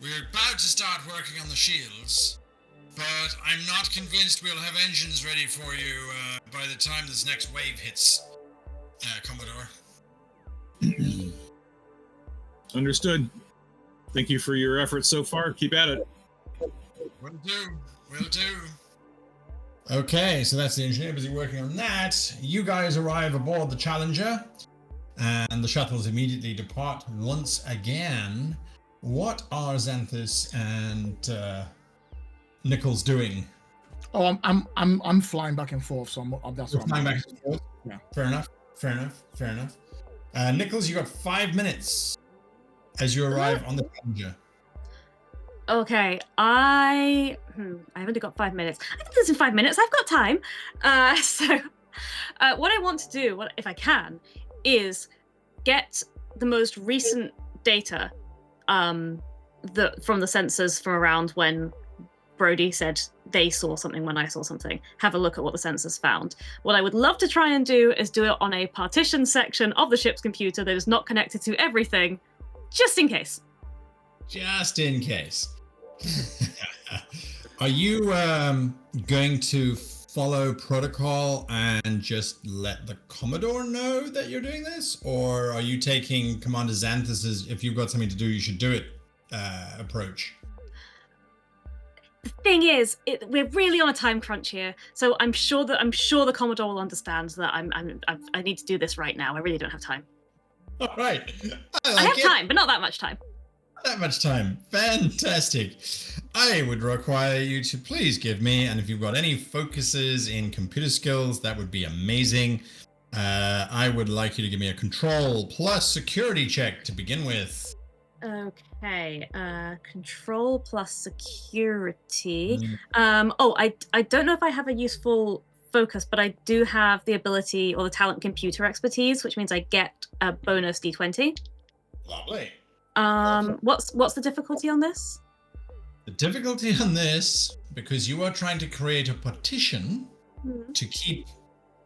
Speaker 1: We're about to start working on the shields, but I'm not convinced we'll have engines ready for you by the time this next wave hits, Commodore.
Speaker 4: Understood. Thank you for your efforts so far. Keep at it.
Speaker 1: Will do. Will do. Okay, so that's the engineer busy working on that. You guys arrive aboard the Challenger, and the shuttles immediately depart once again. What are Xanthus and Nichols doing?
Speaker 3: Oh, I'm flying back and forth, so that's what I'm
Speaker 1: flying back and forth.
Speaker 3: Yeah.
Speaker 1: Fair enough. Nichols, you got 5 minutes as you arrive on the Challenger.
Speaker 2: Okay, I've only got 5 minutes. I think this in 5 minutes. I've got time. So what I want to do, if I can, is get the most recent data from the sensors from around when Brody said they saw something when I saw something. Have a look at what the sensors found. What I would love to try and do is do it on a partition section of the ship's computer that is not connected to everything, just in case.
Speaker 1: Just in case. Are you going to follow protocol and just let the Commodore know that you're doing this? Or are you taking Commander Xanthus's, if you've got something to do, you should do it approach?
Speaker 2: The thing is, we're really on a time crunch here, so I'm sure the Commodore will understand that I need to do this right now. I really don't have time.
Speaker 1: All right,
Speaker 2: I have time, but not that much time.
Speaker 1: That much time. Fantastic. I would require you to please give me, and if you've got any focuses in computer skills, that would be amazing. I would like you to give me a control plus security check to begin with.
Speaker 2: Okay. Control plus security. I don't know if I have a useful focus, but I do have the ability or the talent computer expertise, which means I get a bonus D20.
Speaker 1: Lovely.
Speaker 2: What's the difficulty on this?
Speaker 1: The difficulty on this, because you are trying to create a partition to keep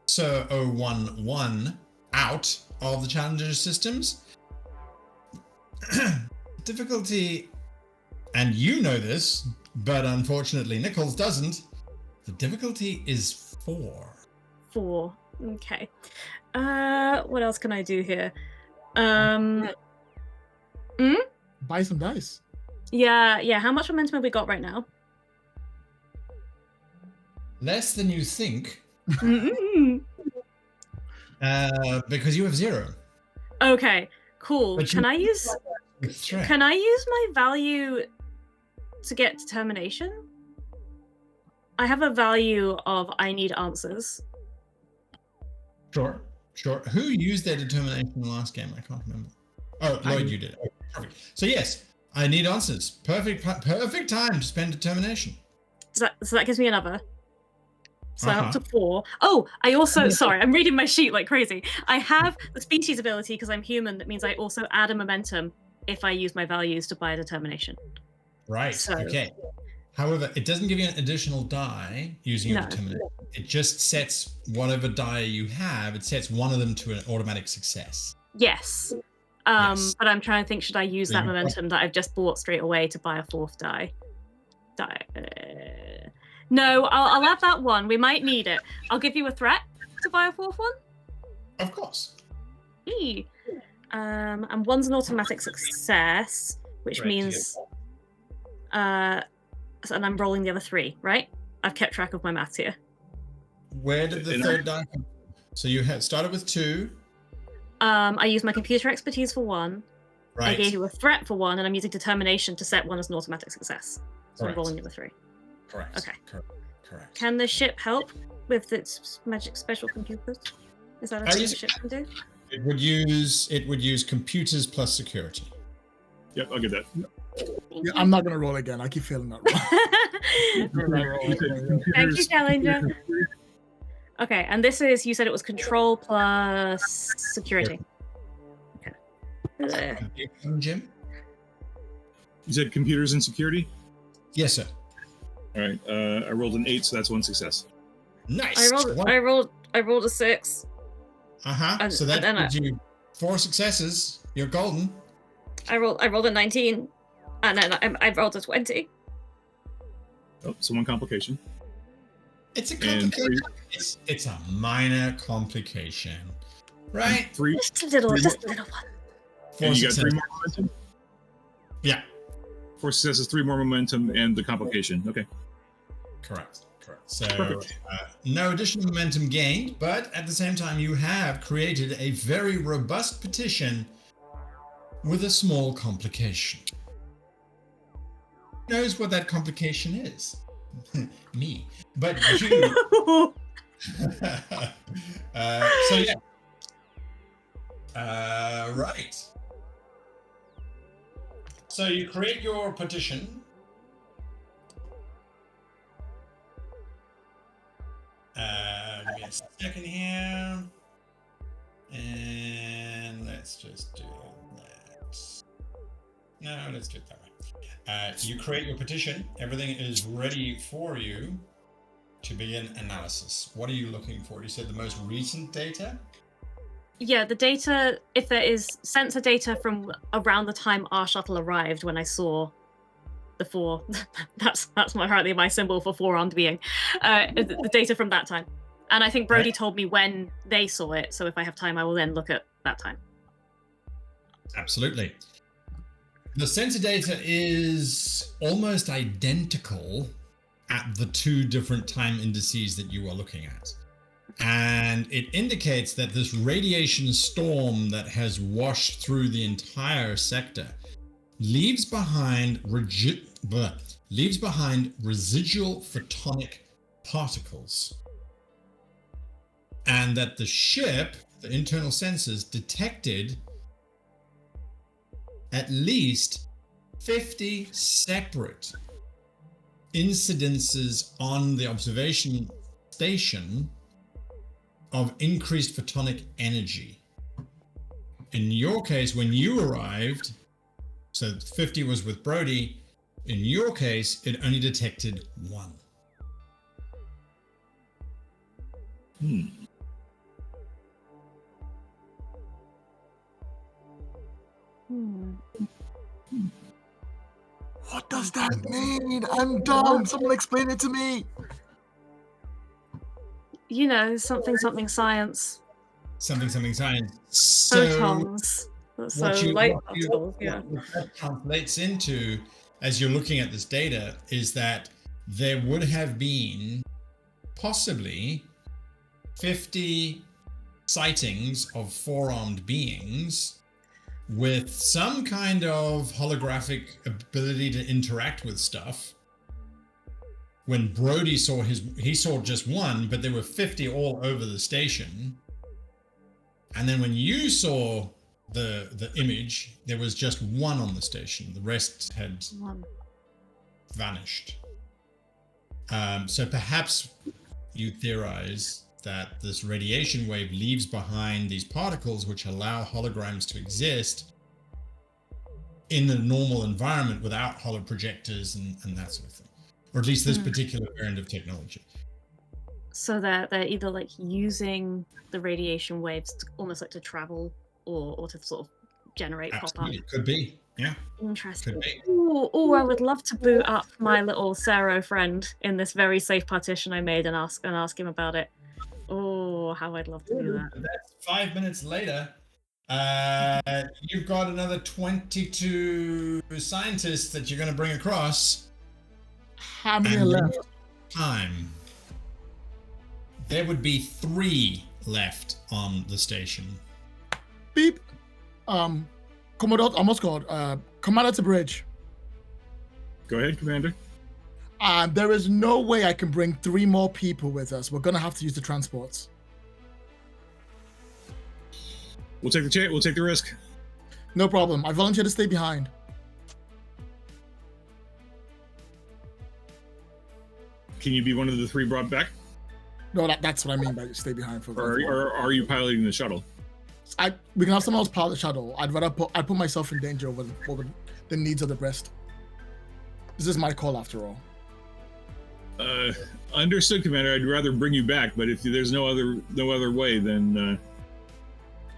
Speaker 1: Sir 011 out of the Challenger systems. Difficulty, and you know this, but unfortunately Nichols doesn't. The difficulty is 4.
Speaker 2: 4. Okay. What else can I do here?
Speaker 3: Buy some dice.
Speaker 2: Yeah. How much momentum have we got right now?
Speaker 1: Less than you think. Because you have 0.
Speaker 2: Okay, cool.
Speaker 1: But
Speaker 2: Can I use my value to get determination? I have a value of I need answers.
Speaker 1: Sure. Who used their determination in the last game? I can't remember. Oh, Lloyd, you did. Okay, perfect. So yes, I need answers. Perfect time to spend determination.
Speaker 2: So that gives me another. So I'm up to 4. Oh, I also, sorry, I'm reading my sheet like crazy. I have the species ability because I'm human. That means I also add a momentum if I use my values to buy a determination.
Speaker 1: Right, okay. However, it doesn't give you an additional die using your determination. It just sets whatever die you have, it sets one of them to an automatic success.
Speaker 2: Yes.
Speaker 1: Yes.
Speaker 2: But I'm trying to think, should I use that momentum that I've just bought straight away to buy a 4th die? No, I'll have that one. We might need it. I'll give you a threat to buy a 4th one.
Speaker 1: Of course.
Speaker 2: And 1's an automatic success, which means and I'm rolling the other 3, right? I've kept track of my maths here.
Speaker 1: Where did the 3rd die come from? So you had started with 2.
Speaker 2: I used my computer expertise for 1.
Speaker 1: Right.
Speaker 2: I gave you a threat for 1, and I'm using determination to set 1 as an automatic success. So I'm rolling the other 3.
Speaker 1: Correct.
Speaker 2: Okay.
Speaker 1: Correct.
Speaker 2: Can the ship help with its magic special computers? Is that a thing the ship can do?
Speaker 1: It would use computers plus security.
Speaker 4: Yep, I'll get that.
Speaker 3: Yeah, I'm not gonna roll again. I keep failing that roll.
Speaker 2: Thank you, Challenger. Okay, and this is, you said it was control plus security. Okay.
Speaker 1: Jim?
Speaker 4: You said computers and security?
Speaker 1: Yes, sir.
Speaker 4: All right. I rolled an 8, so that's 1 success.
Speaker 1: Nice.
Speaker 2: I rolled a 6.
Speaker 1: So that gives you 4 successes. You're golden.
Speaker 2: I rolled a 19, and then I rolled a 20.
Speaker 4: Oh, so 1 complication.
Speaker 1: It's a complication. It's a minor complication, right?
Speaker 4: 3.
Speaker 2: Just a little one.
Speaker 1: 4
Speaker 4: and you got
Speaker 1: successes.
Speaker 4: 3 more momentum?
Speaker 1: Yeah.
Speaker 4: 4 successes, 3 more momentum, and the complication. Okay.
Speaker 1: Correct. So no additional momentum gained, but at the same time, you have created a very robust petition with a small complication. Who knows what that complication is? Me. But you. So yeah. Right. So you create your petition. Give me a second here. And let's just do that. No, let's do it that way. You create your petition. Everything is ready for you to begin analysis. What are you looking for? You said the most recent data?
Speaker 2: Yeah, the data, if there is sensor data from around the time our shuttle arrived when I saw the 4, that's apparently my symbol for 4-armed being, the data from that time. And I think Brody told me when they saw it, so if I have time, I will then look at that time.
Speaker 1: Absolutely. The sensor data is almost identical at the 2 different time indices that you are looking at. And it indicates that this radiation storm that has washed through the entire sector leaves behind residual photonic particles. And that the ship, the internal sensors, detected at least 50 separate incidences on the observation station of increased photonic energy. In your case, when you arrived, so 50 was with Brody, in your case, it only detected 1.
Speaker 3: What does that mean? I'm dumb. Someone explain it to me.
Speaker 2: You know, something science.
Speaker 1: Something science. So
Speaker 2: Photons. So light particles, yeah.
Speaker 1: What that translates into, as you're looking at this data, is that there would have been possibly 50 sightings of 4-armed beings with some kind of holographic ability to interact with stuff. When Brody he saw just 1, but there were 50 all over the station. And then when you saw the image, there was just 1 on the station. The rest had vanished. So perhaps you theorize that this radiation wave leaves behind these particles which allow holograms to exist in the normal environment without holoprojectors and that sort of thing. Or at least this particular variant of technology.
Speaker 2: So they're either like using the radiation waves to, almost like to travel or to sort of generate pop-up.
Speaker 1: Could be, yeah.
Speaker 2: Interesting.
Speaker 1: Could be.
Speaker 2: Oh, I would love to boot up my little Sero friend in this very safe partition I made and ask him about it. Oh, how I'd love to do that.
Speaker 1: That's 5 minutes later. You've got another 22 scientists that you're going to bring across.
Speaker 3: How many are left?
Speaker 1: Time. There would be 3 left on the station.
Speaker 3: Beep. Commodore, almost called. Commander to bridge.
Speaker 4: Go ahead, Commander.
Speaker 3: There is no way I can bring 3 more people with us. We're gonna have to use the transports.
Speaker 4: We'll take the risk.
Speaker 3: No problem. I volunteer to stay behind.
Speaker 4: Can you be one of the 3 brought back?
Speaker 3: No, that's what I mean by stay behind for.
Speaker 4: Or are you piloting the shuttle?
Speaker 3: We can have someone else pilot the shuttle. I'd put myself in danger over the needs of the rest. This is my call after all.
Speaker 4: Understood, Commander. I'd rather bring you back, but if there's no other way, then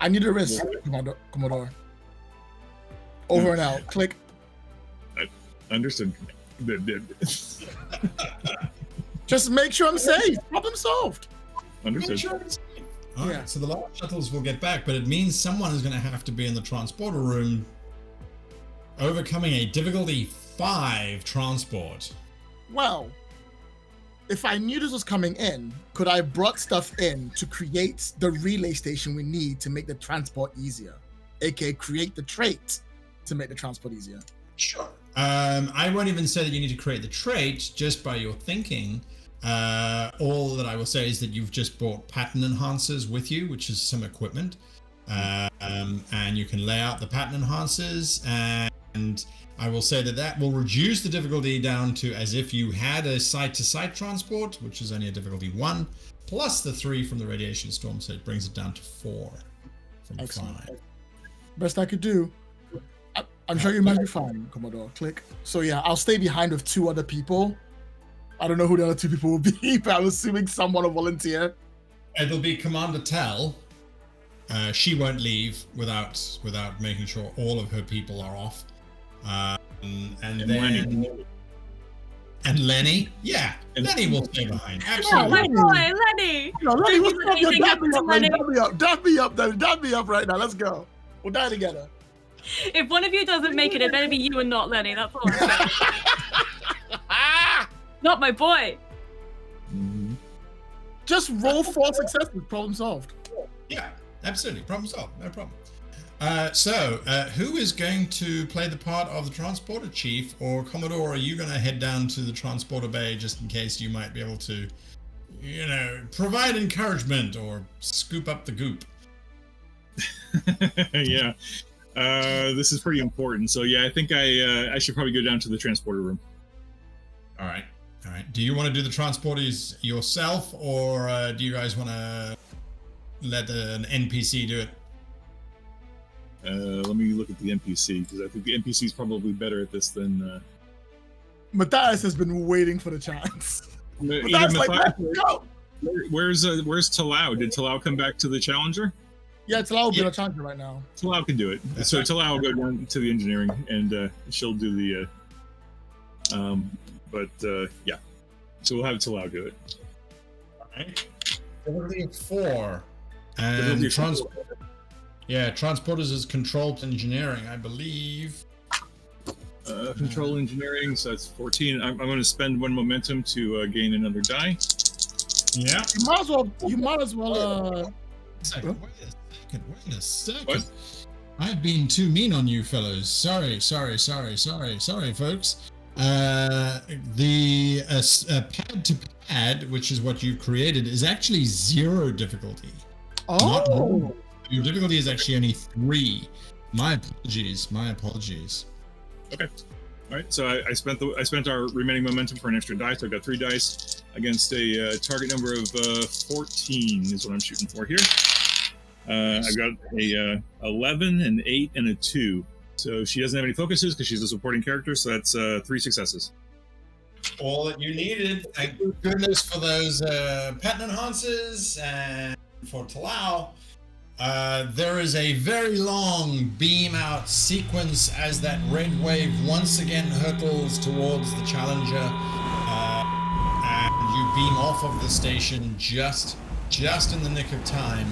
Speaker 3: I need a risk, Commodore. Over and out. Click.
Speaker 4: Understood.
Speaker 3: Just make sure I'm safe. Problem solved.
Speaker 4: Understood.
Speaker 1: All right, so the large shuttles will get back, but it means someone is going to have to be in the transporter room overcoming a difficulty 5 transport.
Speaker 3: Well, if I knew this was coming in, could I have brought stuff in to create the relay station we need to make the transport easier? AKA create the trait to make the transport easier.
Speaker 1: Sure. I won't even say that you need to create the trait just by your thinking. All that I will say is that you've just brought pattern enhancers with you, which is some equipment. And you can lay out the pattern enhancers, and I will say that will reduce the difficulty down to as if you had a site-to-site transport, which is only a difficulty 1, plus the 3 from the radiation storm, so it brings it down to 4 from
Speaker 3: Excellent.
Speaker 1: 5.
Speaker 3: Best I could do. I'm sure you might be fine, Commodore. Click. So yeah, I'll stay behind with 2 other people. I don't know who the other 2 people will be, but I'm assuming someone will volunteer.
Speaker 1: It'll be Commander Tell. She won't leave without making sure all of her people are off. And Lenny. Yeah, Lenny will stay behind.
Speaker 2: Oh,
Speaker 1: Absolutely.
Speaker 2: my boy, Lenny!
Speaker 3: Lenny, what's up?
Speaker 2: Anything happen to Lenny?
Speaker 3: Dab me up, Lenny. Dab me up right now. Let's go. We'll die together.
Speaker 2: If one of you doesn't make it, it better be you and not Lenny. That's all I'm saying. Not my boy.
Speaker 3: Just roll 4 successes. Problem solved.
Speaker 1: Yeah, absolutely. Problem solved. No problem. So, who is going to play the part of the transporter chief, or Commodore? Are you going to head down to the transporter bay just in case you might be able to, provide encouragement or scoop up the goop?
Speaker 4: Yeah. This is pretty important. So yeah, I think I should probably go down to the transporter room.
Speaker 1: All right. Do you want to do the transporters yourself, or do you guys want to let an NPC do it?
Speaker 4: Let me look at the NPC, because I think the NPC is probably better at this than.
Speaker 3: Matthias has been waiting for the chance.
Speaker 4: Matthias,
Speaker 3: let's go.
Speaker 4: Where's Talau? Did Talau come back to the Challenger?
Speaker 3: Yeah, Talau will be a Challenger right now.
Speaker 4: Talau can do it.
Speaker 1: That's
Speaker 4: so
Speaker 1: right.
Speaker 4: Talau will go down to the engineering, and she'll do the. Yeah. So we'll have Talau do it.
Speaker 1: All right. Difficulty 4.
Speaker 4: Difficulty
Speaker 1: And
Speaker 4: 4.
Speaker 1: transporters is controlled engineering, I believe.
Speaker 4: Control engineering, so that's 14. I'm going to spend 1 momentum to gain another die.
Speaker 1: Yeah.
Speaker 3: You might as well.
Speaker 1: Wait a second.
Speaker 4: What?
Speaker 1: I've been too mean on you fellows. Sorry, folks. The pad to pad, which is what you created, is actually 0 difficulty. Not more. Your difficulty is actually only 3. My apologies.
Speaker 4: Okay. All right. So I spent our remaining momentum for an extra die. So I've got 3 dice against a target number of 14 is what I'm shooting for here. I've got a 11, an 8, and a 2. So she doesn't have any focuses because she's a supporting character. So that's 3 successes.
Speaker 1: All that you needed. Thank goodness for those pattern enhancers and for Talau. There is a very long beam out sequence as that red wave once again hurtles towards the Challenger, and you beam off of the station just in the nick of time.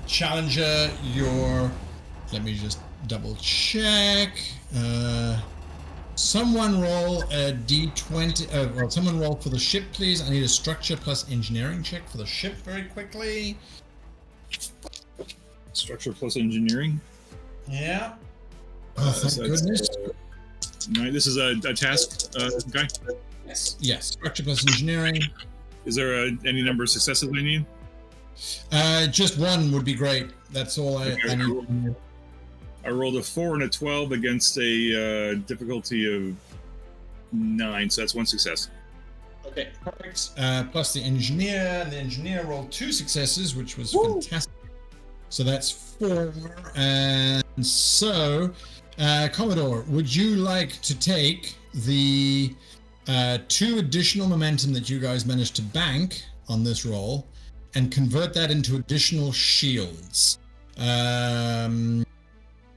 Speaker 1: Challenger, let me just double check. Someone roll a d20. Someone roll for the ship, please. I need a structure plus engineering check for the ship very quickly.
Speaker 4: Structure plus engineering.
Speaker 1: Yeah. Oh, thank goodness.
Speaker 4: Right, this is a task, guy.
Speaker 1: Yes. Structure plus engineering.
Speaker 4: Is there any number of successes I need?
Speaker 1: Just 1 would be great. That's all I need.
Speaker 4: I rolled a 4 and a 12 against a difficulty of 9, so that's 1 success.
Speaker 1: Okay, perfect. Plus the engineer, and the engineer rolled 2 successes, which was fantastic. So that's 4. And so, Commodore, would you like to take the 2 additional momentum that you guys managed to bank on this roll and convert that into additional shields?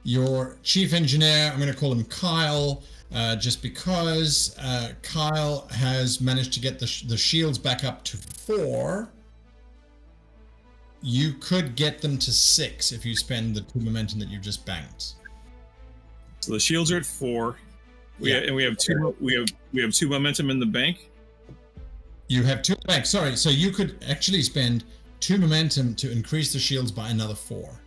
Speaker 1: Your chief engineer, I'm going to call him Kyle, just because Kyle has managed to get the shields back up to 4. You could get them to 6 if you spend the 2 momentum that you just banked.
Speaker 4: So the shields are at 4. We have 2 momentum in the bank.
Speaker 1: You have 2 bank. Sorry, so you could actually spend 2 momentum to increase the shields by another 4.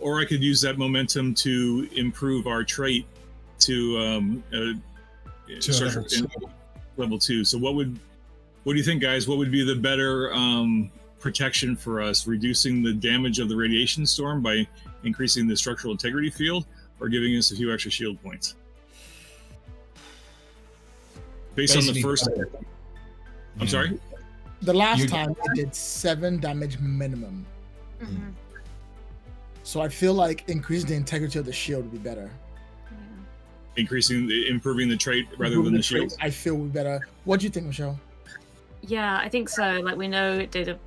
Speaker 4: Or I could use that momentum to improve our trait to level 2. So what do you think, guys? What would be the better protection for us? Reducing the damage of the radiation storm by increasing the structural integrity field, or giving us a few extra shield points? Based on the first... I'm sorry?
Speaker 3: The last time it did 7 damage minimum.
Speaker 2: Mm-hmm.
Speaker 3: So I feel like increasing the integrity of the shield would be better.
Speaker 4: Improving the trait rather than the shield?
Speaker 3: I feel would be better. What do you think, Michelle?
Speaker 2: Yeah, I think so. Like, we know it did a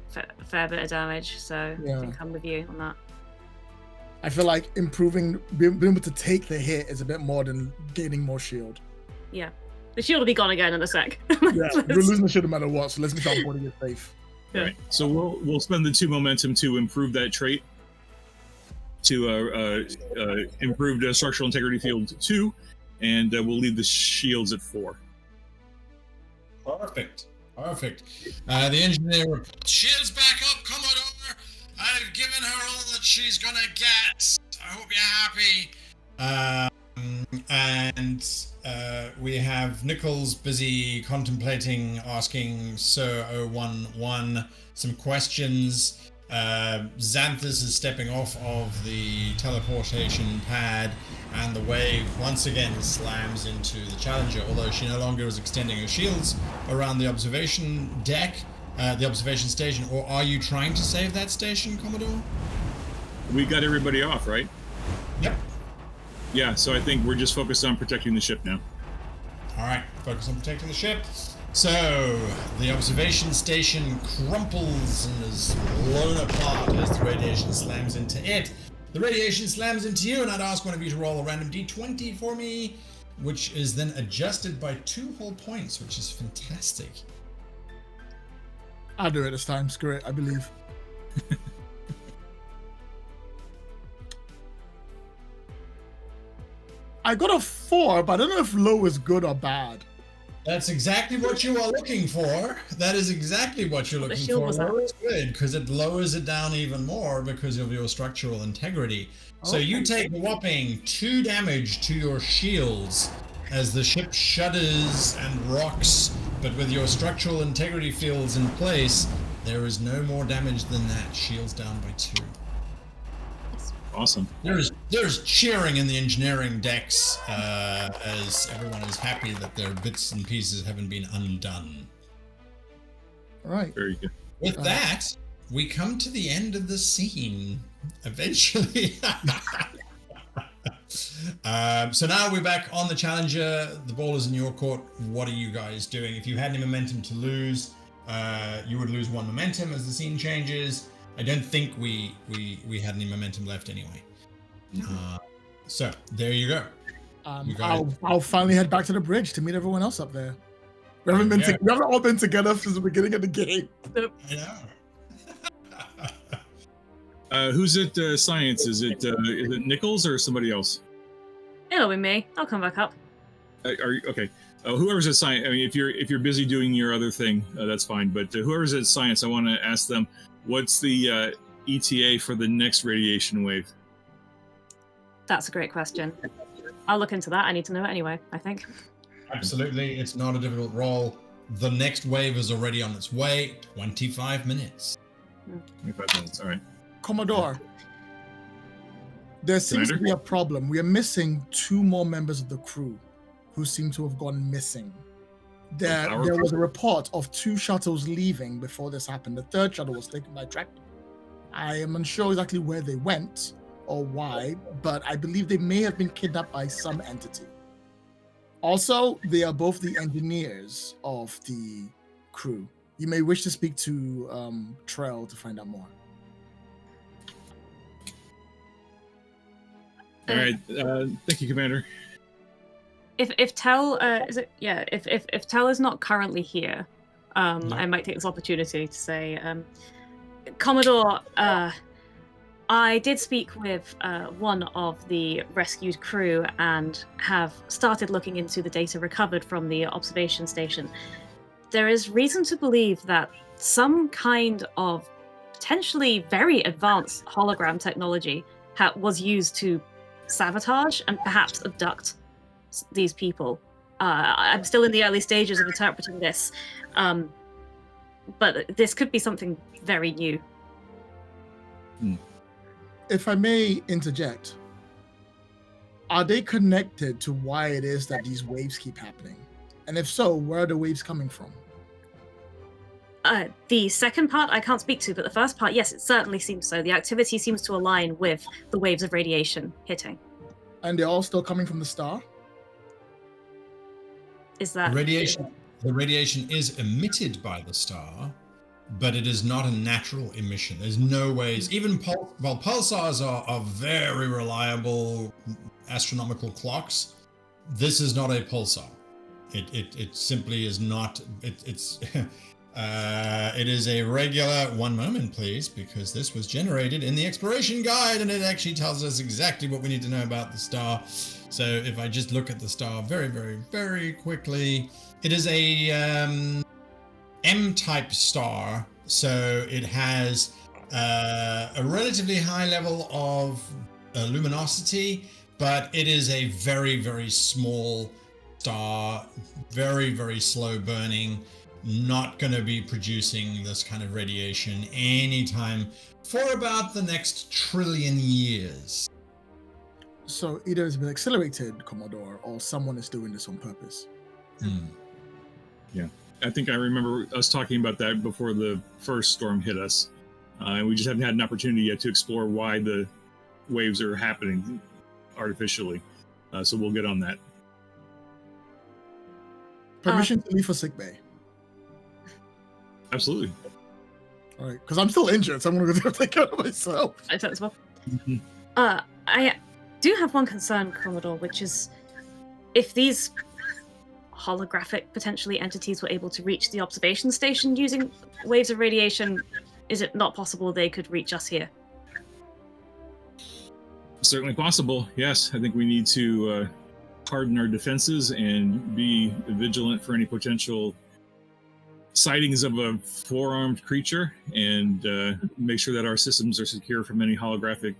Speaker 2: fair bit of damage, so
Speaker 3: Yeah.
Speaker 2: I think I'm with you on that.
Speaker 3: I feel like being able to take the hit is a bit more than gaining more shield.
Speaker 2: Yeah. The shield will be gone again in a sec.
Speaker 3: Yeah, we're losing the shield no matter what, so let's make sure our body is safe.
Speaker 2: Yeah.
Speaker 4: Right. So we'll spend the 2 momentum to improve that trait, to improve the structural integrity field 2, and we'll leave the shields at 4.
Speaker 1: Perfect. The engineer reports, shields back up, Commodore. I've given her all that she's gonna get. I hope you're happy. And we have Nichols busy contemplating, asking Sir 011 some questions. Xanthus is stepping off of the teleportation pad, and the wave once again slams into the Challenger, although she no longer is extending her shields around the observation deck, the observation station. Or are you trying to save that station, Commodore?
Speaker 4: We got everybody off, right?
Speaker 1: Yep.
Speaker 4: Yeah, so I think we're just focused on protecting the ship now.
Speaker 1: All right, focus on protecting the ship. So, the observation station crumples and is blown apart as the radiation slams into it. The radiation slams into you, and I'd ask one of you to roll a random d20 for me, which is then adjusted by 2 whole points, which is fantastic.
Speaker 3: I'll do it this time. Screw it, I believe. I got a 4, but I don't know if low is good or bad.
Speaker 1: That's exactly what you are looking for. That is exactly what you're looking for. Low is good, because it lowers it down even more because of your structural integrity. So you take a whopping 2 damage to your shields as the ship shudders and rocks, but with your structural integrity fields in place, there is no more damage than that. Shields down by 2.
Speaker 4: Awesome.
Speaker 1: There's cheering in the engineering decks as everyone is happy that their bits and pieces haven't been undone.
Speaker 3: All right.
Speaker 4: Very good.
Speaker 1: With that, we come to the end of the scene. Eventually. So now we're back on the Challenger. The ball is in your court. What are you guys doing? If you had any momentum to lose, you would lose 1 momentum as the scene changes. I don't think we had any momentum left anyway. So there you go.
Speaker 3: I'll finally head back to the bridge to meet everyone else up there. We haven't all been together since the beginning of the game.
Speaker 1: I know.
Speaker 4: Who's at science? Is it Nichols or somebody else?
Speaker 2: It'll be me. I'll come back up.
Speaker 4: Are you okay? Whoever's at science. I mean, if you're busy doing your other thing, that's fine. But whoever's at science, I want to ask them, what's the ETA for the next radiation wave?
Speaker 2: That's a great question. I'll look into that. I need to know it anyway, I think.
Speaker 1: Absolutely. It's not a difficult roll. The next wave is already on its way. 25 minutes.
Speaker 4: 25 minutes. All right.
Speaker 3: Commodore, there seems to be a problem. We are missing 2 more members of the crew who seem to have gone missing. there was a report of 2 shuttles leaving before this happened. The 3rd shuttle was taken by tractor. I am unsure exactly where they went or why, but I believe they may have been kidnapped by some entity. Also, they are both the engineers of the crew. You may wish to speak to Trell to find out more.
Speaker 4: All right. Thank you, Commander.
Speaker 2: If Tell if Tell is not currently here, I might take this opportunity to say, Commodore, I did speak with one of the rescued crew and have started looking into the data recovered from the observation station. There is reason to believe that some kind of potentially very advanced hologram technology was used to sabotage and perhaps abduct these people. I'm still in the early stages of interpreting this, but this could be something very new.
Speaker 3: If I may interject, are they connected to why it is that these waves keep happening? And if so, where are the waves coming from?
Speaker 2: The second part I can't speak to, but the first part, yes, it certainly seems so. The activity seems to align with the waves of radiation hitting.
Speaker 3: And they're all still coming from the star?
Speaker 2: Is that...
Speaker 1: The radiation is emitted by the star, but it is not a natural emission. There's no ways, even pulsars are very reliable astronomical clocks. This is not a pulsar. It simply is not. It is a regular. One moment, please, because this was generated in the exploration guide, and it actually tells us exactly what we need to know about the star. So if I just look at the star very, very, very quickly, it is a M-type star. So it has a relatively high level of luminosity, but it is a very, very small star, very, very slow burning, not going to be producing this kind of radiation anytime for about the next 1 trillion years.
Speaker 3: So either it's been accelerated, Commodore, or someone is doing this on purpose.
Speaker 4: Yeah, I think I remember us talking about that before the first storm hit us. And we just haven't had an opportunity yet to explore why the waves are happening artificially. So we'll get on that.
Speaker 3: Permission to leave for sickbay.
Speaker 4: Absolutely.
Speaker 3: All right, because I'm still injured, so I'm going to go take care of myself.
Speaker 2: I sense well. I do have one concern, Commodore, which is if these holographic, potentially, entities were able to reach the observation station using waves of radiation, is it not possible they could reach us here?
Speaker 4: Certainly possible, yes. I think we need to harden our defenses and be vigilant for any potential sightings of a 4-armed creature, and make sure that our systems are secure from any holographic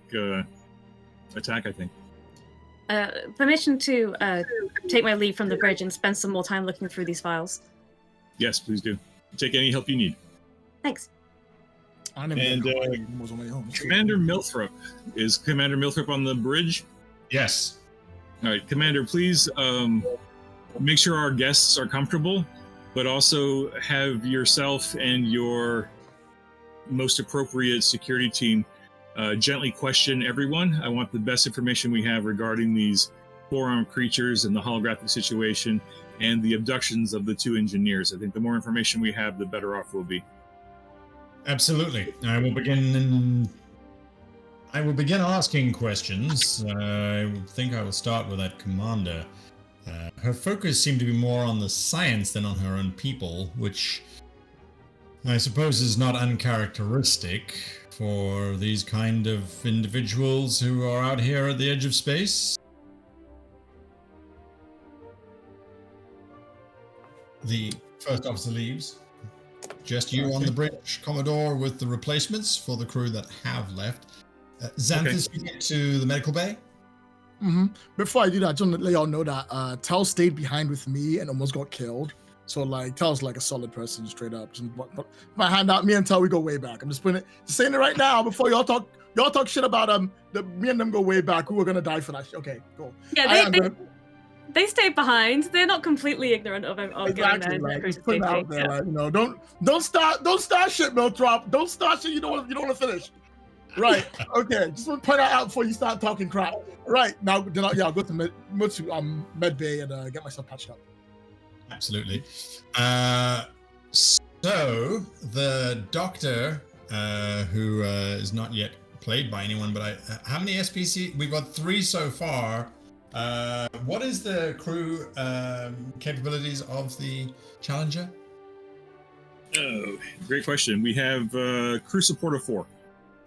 Speaker 4: attack, I think.
Speaker 2: Permission to take my leave from the bridge and spend some more time looking through these files.
Speaker 4: Yes, please do. Take any help you need.
Speaker 2: Thanks.
Speaker 4: And Commander Milthrop. Is Commander Milthrop on the bridge?
Speaker 1: Yes.
Speaker 4: All right, Commander, please make sure our guests are comfortable, but also have yourself and your most appropriate security team gently question everyone. I want the best information we have regarding these 4-armed creatures and the holographic situation and the abductions of the 2 engineers. I think the more information we have, the better off we'll be.
Speaker 1: Absolutely. I will begin asking questions. I think I will start with that commander. Her focus seemed to be more on the science than on her own people, which I suppose is not uncharacteristic for these kind of individuals who are out here at the edge of space. The first officer leaves. Just you on the bridge, Commodore, with the replacements for the crew that have left. Xanthus, you get to the medical bay?
Speaker 3: Mm-hmm. Before I do that, I just want to let y'all know that Tal stayed behind with me and almost got killed. So, like, Tal's like a solid person, straight up. Just my hand out, me and Tal, we go way back. I'm just saying it right now before y'all talk shit about me and them go way back. We were gonna die for that shit. Okay, cool.
Speaker 2: Yeah, They stayed behind. They're not completely ignorant of getting
Speaker 3: Exactly,
Speaker 2: their
Speaker 3: like
Speaker 2: crew
Speaker 3: just
Speaker 2: to
Speaker 3: putting it
Speaker 2: safety.
Speaker 3: out there, like, you know, don't start shit, Miltrop. Don't start shit. You don't want to finish. Right. Okay. Just want to point that out before you start talking crap. Right now, then I'll go to med bay and get myself patched up.
Speaker 1: Absolutely. So the doctor, who is not yet played by anyone, but how many SPC? We've got 3 so far. What is the crew capabilities of the Challenger?
Speaker 4: Oh, great question. We have crew support of 4.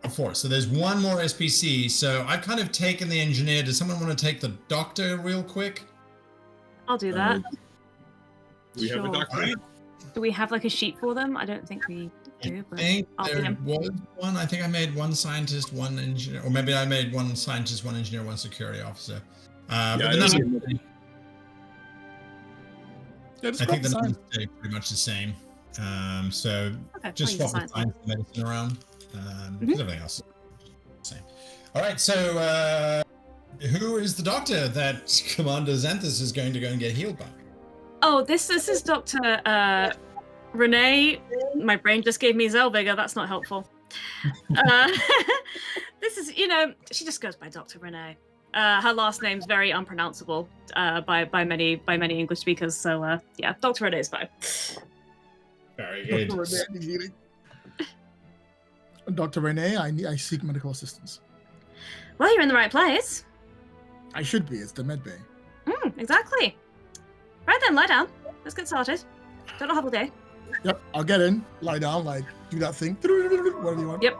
Speaker 1: Of 4. So there's 1 more SPC. So I've kind of taken the engineer. Does someone want to take the doctor real quick?
Speaker 2: I'll do that.
Speaker 4: We have a
Speaker 2: Sure.
Speaker 4: doctor.
Speaker 2: Do we have like a sheet for them? I don't think we do.
Speaker 1: I
Speaker 2: But
Speaker 1: think
Speaker 2: I'll be
Speaker 1: there
Speaker 2: him.
Speaker 1: was one. I think I made 1 scientist, 1 engineer, or maybe I made 1 scientist, 1 engineer, 1 security officer. But
Speaker 4: Yeah,
Speaker 1: the
Speaker 4: I see
Speaker 1: numbers,
Speaker 3: Yeah, just
Speaker 1: I
Speaker 3: grab
Speaker 1: think
Speaker 3: the
Speaker 1: the
Speaker 3: sign.
Speaker 1: numbers stay pretty much the same. So
Speaker 2: Okay,
Speaker 1: just
Speaker 2: I'll
Speaker 1: swap
Speaker 2: use
Speaker 1: the
Speaker 2: the
Speaker 1: science and medicine around. Because everything else is the same. All right, so who is the doctor that Commander Xanthus is going to go and get healed by?
Speaker 2: Oh, this is Dr. Renee. My brain just gave me Zellweger. That's not helpful. This is, she just goes by Dr. Renee. Her last name's very unpronounceable by many English speakers. So yeah, Dr. Renee is fine.
Speaker 1: Very good.
Speaker 3: Dr. Renee, I seek medical assistance.
Speaker 2: Well, you're in the right place.
Speaker 3: I should be. It's the med bay.
Speaker 2: Exactly. Right then, lie down. Let's get started. Don't have a day.
Speaker 3: Yep, I'll get in, lie down, like do that thing, whatever you want.
Speaker 2: Yep.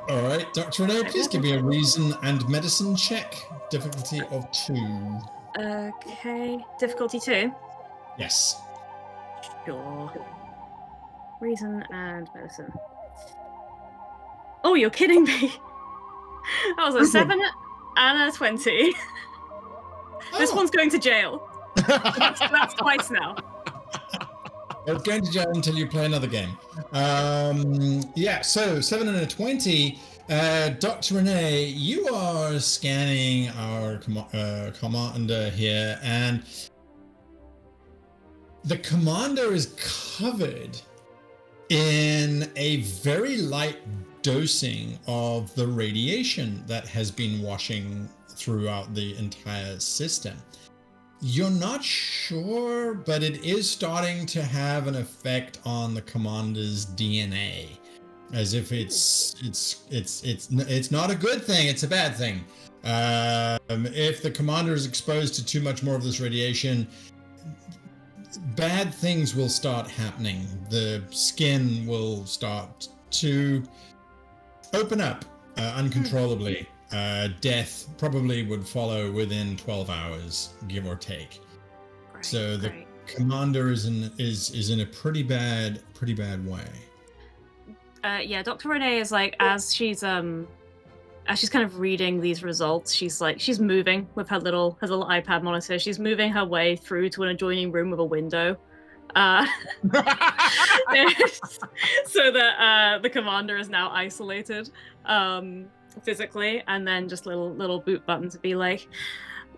Speaker 1: All right, Dr. Renee, please give me a reason and medicine check. Difficulty of 2.
Speaker 2: Okay. Difficulty 2.
Speaker 1: Yes.
Speaker 2: Sure. Reason and medicine. Oh, you're kidding me. That was a 7 and a 20. This one's going to jail. That's twice now.
Speaker 1: It's going to jail until you play another game. Yeah, so 7 and a 20. Dr. Renee, you are scanning our commander here, and the commander is covered in a very light dosing of the radiation that has been washing throughout the entire system. You're not sure, but it is starting to have an effect on the commander's DNA, as if it's not a good thing, it's a bad thing. If the commander is exposed to too much more of this radiation, bad things will start happening. The skin will start to open up uncontrollably. Death probably would follow within 12 hours, give or take.
Speaker 2: Great,
Speaker 1: So the
Speaker 2: great.
Speaker 1: commander is in a pretty bad way.
Speaker 2: Yeah, Dr. Renee is like, as she's kind of reading these results, she's moving with her little iPad monitor. She's moving her way through to an adjoining room with a window. So that the commander is now isolated physically, and then just little boot button to be like,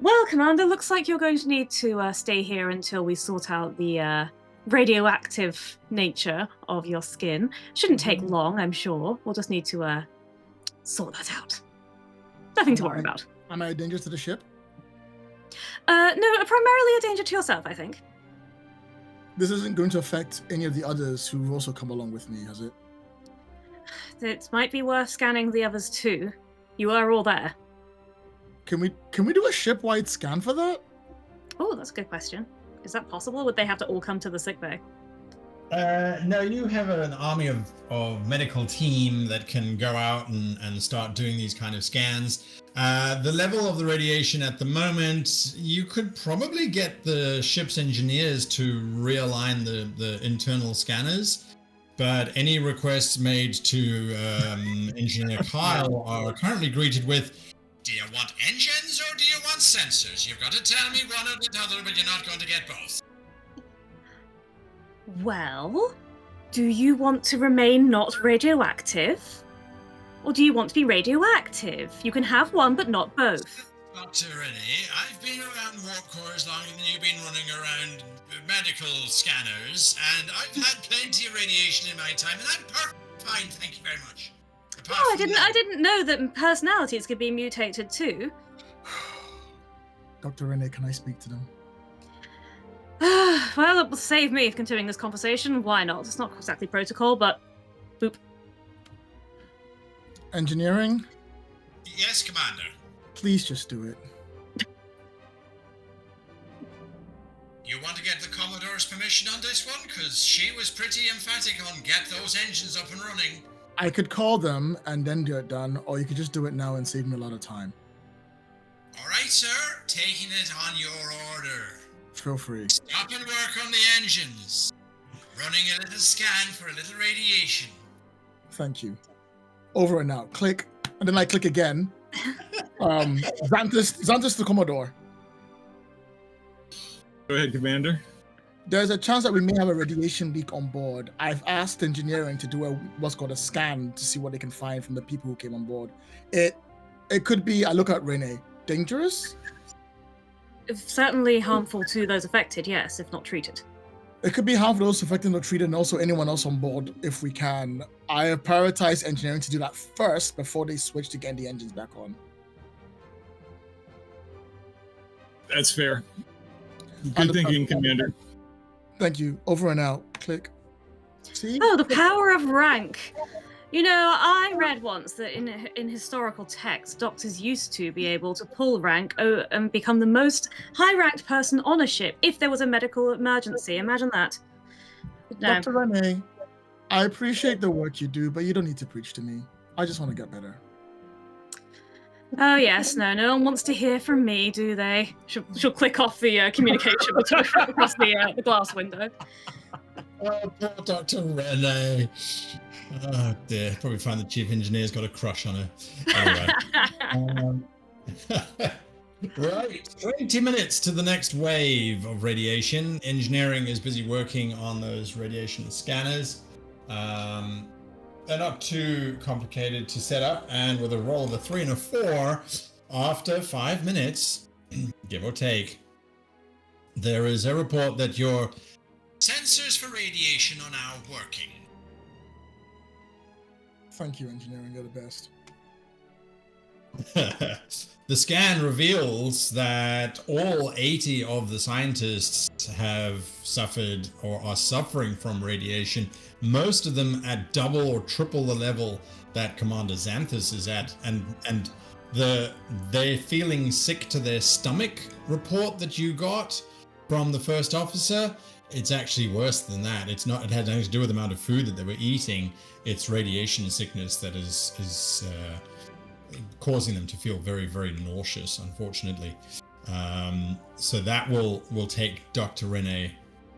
Speaker 2: well, Commander, looks like you're going to need to stay here until we sort out the radioactive nature of your skin. Shouldn't take long, I'm sure. We'll just need to sort that out. Nothing to worry about.
Speaker 3: Am I a danger to the ship?
Speaker 2: No, primarily a danger to yourself, I think.
Speaker 3: This isn't going to affect any of the others who've also come along with me, has it?
Speaker 2: It might be worth scanning the others too. You are all there.
Speaker 3: Can we do a ship-wide scan for that?
Speaker 2: Oh, that's a good question. Is that possible? Would they have to all come to the sickbay?
Speaker 1: No, you have an army of medical team that can go out and start doing these kind of scans. The level of the radiation at the moment, you could probably get the ship's engineers to realign the internal scanners, but any requests made to Engineer Kyle are currently greeted with, do you want engines or do you want sensors? You've got to tell me one or the other, but you're not going to get both.
Speaker 2: Well, do you want to remain not radioactive? Or do you want to be radioactive? You can have one, but not both.
Speaker 1: Dr. Rennie, I've been around Warp Core as long as you've been running around medical scanners, and I've had plenty of radiation in my time, and I'm perfectly fine, thank you very much.
Speaker 2: Oh, I didn't know that personalities could be mutated too.
Speaker 3: Dr. Rennie, can I speak to them?
Speaker 2: Well, it will save me from continuing this conversation. Why not? It's not exactly protocol, but boop.
Speaker 3: Engineering?
Speaker 1: Yes, Commander.
Speaker 3: Please just do it.
Speaker 1: You want to get the Commodore's permission on this one? Because she was pretty emphatic on get those engines up and running.
Speaker 3: I could call them and then get it done, or you could just do it now and save me a lot of time.
Speaker 1: All right, sir. Taking it on your order.
Speaker 3: Feel free.
Speaker 1: Stop and work on the engines. Running a little scan for a little radiation.
Speaker 3: Thank you. Over and out. Click. And then I click again. Xanthus the Commodore.
Speaker 4: Go ahead, Commander.
Speaker 3: There's a chance that we may have a radiation leak on board. I've asked engineering to do what's called a scan to see what they can find from the people who came on board. It could be, I look at Renee, dangerous?
Speaker 2: Certainly harmful to those affected, yes, if not treated.
Speaker 3: It could be harmful to those affected or treated, and also anyone else on board if we can. I have prioritized engineering to do that first before they switch to getting the engines back on.
Speaker 4: That's fair. Good thinking, Commander.
Speaker 3: Thank you. Over and out. Click. See?
Speaker 2: Oh, the power of rank. You know, I read once that in historical texts, doctors used to be able to pull rank and become the most high-ranked person on a ship if there was a medical emergency. Imagine that. No.
Speaker 3: Dr. Renee, I appreciate the work you do, but you don't need to preach to me. I just want to get better.
Speaker 2: Oh yes, no one wants to hear from me, do they? She'll click off the communication across the glass window.
Speaker 1: Oh, poor Dr. Renee. Oh dear, probably find the chief engineer's got a crush on her. Anyway. Right, 20 minutes to the next wave of radiation. Engineering is busy working on those radiation scanners. They're not too complicated to set up, and with a roll of a 3 and a 4, after 5 minutes, give or take, there is a report that your sensors for radiation are now working.
Speaker 3: Thank you, engineering. You're the best.
Speaker 1: The scan reveals that all 80 of the scientists have suffered or are suffering from radiation, most of them at double or triple the level that Commander Xanthus is at, and they're feeling sick to their stomach report that you got from the first officer. It's actually worse than that. It had nothing to do with the amount of food that they were eating. It's radiation sickness that is causing them to feel very, very nauseous, unfortunately. So that will take Dr. Renee